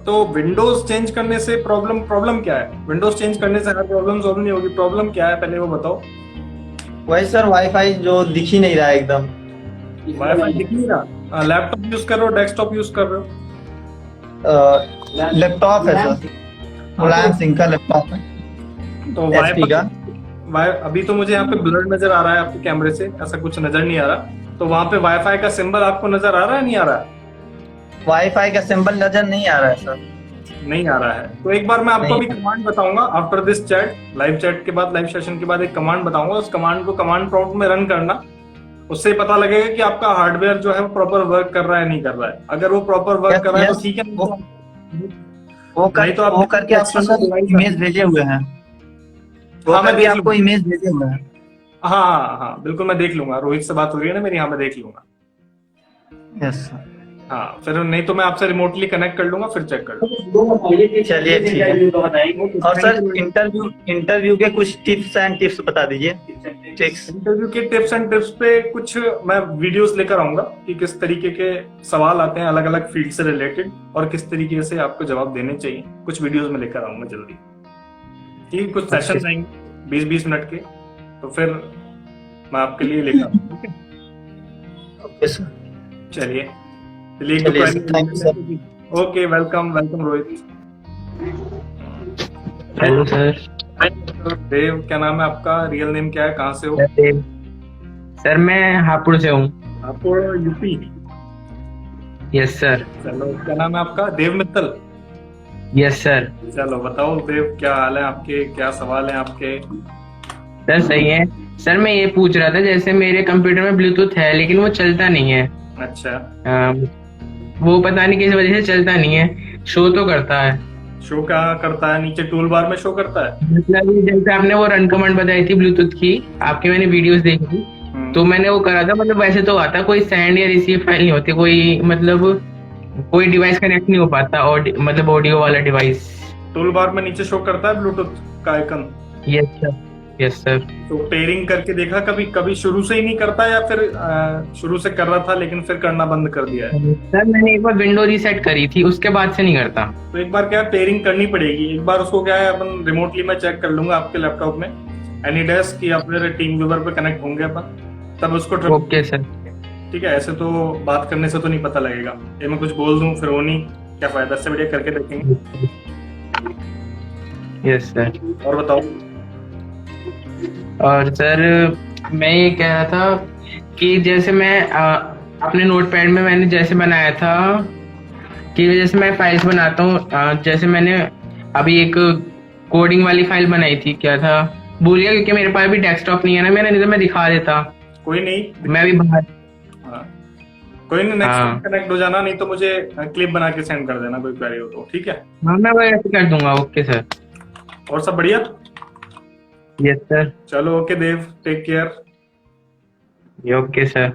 तो विंडोज चेंज करने से प्रॉब्लम क्या है? विंडोज चेंज करने से हर प्रॉब्लम सॉल्व नहीं होगी। प्रॉब्लम क्या है पहले वो बताओ। वही सर वाईफाई जो दिख ही नहीं रहा है एकदम। वाईफाई दिख नहीं रहा? लैपटॉप यूज कर रहे हो, डेस्कटॉप यूज कर रहे हो? लैपटॉप है सर, मुलायम सिंह का लैपटॉप है। तो अभी तो मुझे यहाँ पे ब्लर नजर आ रहा है आपके कैमरे से, ऐसा कुछ नजर नहीं आ रहा। तो वहाँ पे वाईफाई का सिंबल आपको नजर आ रहा है, नहीं आ रहा है? वाईफाई का सिंबल नजर नहीं आ रहा है सर। नहीं आ रहा है। तो एक बार मैं आपको अभी कमांड बताऊंगा after this chat, live chat के बाद, लाइव सेशन के बाद एक कमांड बताऊंगा। उस कमांड को कमांड प्रॉम्प्ट में रन करना, उससे पता लगेगा कि आपका हार्डवेयर जो है वो प्रॉपर वर्क कर रहा है नहीं कर रहा है। अगर वो प्रॉपर वर्क कर रहा है तो ठीक है, वो करके आपको सर इमेज भेजे हुए हैं। हाँ मैं भी आपको इमेज भेजे हुए हैं। हाँ बिल्कुल, मैं देख लूंगा। रोहित से बात हो रही है ना मेरी, हाँ मैं देख लूंगा। Yes sir. हाँ, फिर नहीं तो मैं आपसे रिमोटली कनेक्ट कर लूंगा, फिर चेक कर लूंगा। चलिए ठीक है। और सर इंटरव्यू के कुछ टिप्स एंड टिप्स बता दीजिए। इंटरव्यू के टिप्स एंड टिप्स पे कुछ मैं वीडियोस लेकर आऊंगा कि किस तरीके के सवाल आते हैं अलग अलग फील्ड से रिलेटेड और किस तरीके से आपको जवाब देने चाहिए, कुछ वीडियोस में लेकर आऊंगा जल्दी। ठीक है, कुछ सेशंस आएंगे 20-20 मिनट के, तो फिर मैं आपके लिए लेकर आऊंगा। ओके सर, चलिए okay, welcome Rohit. Hello sir. Dev, क्या नाम है आपका? रियल नेम क्या है? कहाँ से हो? देव सर, मैं हापुड़ से हूँ। हापुड़ यूपी? Yes sir. चलो, क्या नाम है आपका? देव मित्तल? Yes sir. चलो बताओ देव, क्या हाल है आपके, क्या सवाल है आपके? सर सही है सर। मैं ये पूछ रहा था, जैसे मेरे कंप्यूटर में ब्लूटूथ है लेकिन वो चलता नहीं है। अच्छा। वो पता नहीं किस वजह से चलता नहीं है, शो तो करता है। शो कहाँ करता है? नीचे टूल बार में शो करता है? मतलब जैसे आपने वो रन कमांड बताई थी ब्लूटूथ की, आपकी मैंने वीडियोस देखी तो मैंने वो करा था। मतलब वैसे तो आता, कोई सेंड या रिसीव फाइल नहीं होती, कोई मतलब कोई डिवाइस कनेक्ट नहीं हो पाता, मतलब ऑडियो वाला डिवाइस। टूल बार में नीचे शो करता है ब्लूटूथ का icon? Yes sir, yes sir. तो पेयरिंग करके देखा कभी? कभी शुरू से ही नहीं करता या फिर शुरू से कर रहा था लेकिन फिर करना बंद कर दिया है? सर मैंने एक बार विंडो रीसेट करी थी, उसके बाद से नहीं करता। तो एक बार क्या है, पेयरिंग करनी पड़ेगी। एक बार उसको क्या है, अपन रिमोटली मैं चेक कर लूंगा आपके लैपटॉप में, एनीडेस्क या फिर टीम व्यूअर पे कनेक्ट होंगे अपन, तब उसको ओके सर। ठीक है, ऐसे तो बात करने से तो नहीं पता लगेगा। ये मैं कुछ बोल दूं फिर वो नहीं, क्या फायदा? से बढ़िया करके देखेंगे। Yes sir. और बताओ। और सर मैं ये कह रहा था कि जैसे मैं अपने नोटपैड में मैंने जैसे बनाया था कि जैसे मैं फाइल्स बनाता हूँ, जैसे मैंने अभी एक कोडिंग वाली फाइल बनाई थी, क्या था भूल गया क्योंकि मेरे पास भी डेस्कटॉप नहीं है ना मेरा, नहीं तो मैं दिखा देता। कोई नहीं, मैं भी बाहर। कोई नहीं, नेक्स्ट कनेक्ट हो जाना, नहीं तो मुझे क्लिप बना के सेंड कर देना कोई क्वेरी हो तो। ठीक है? हाँ, मैं वैसे कर दूंगा। Okay sir. और सब बढ़िया? Yes sir. चलो ओके देव, टेक केयर। Okay sir.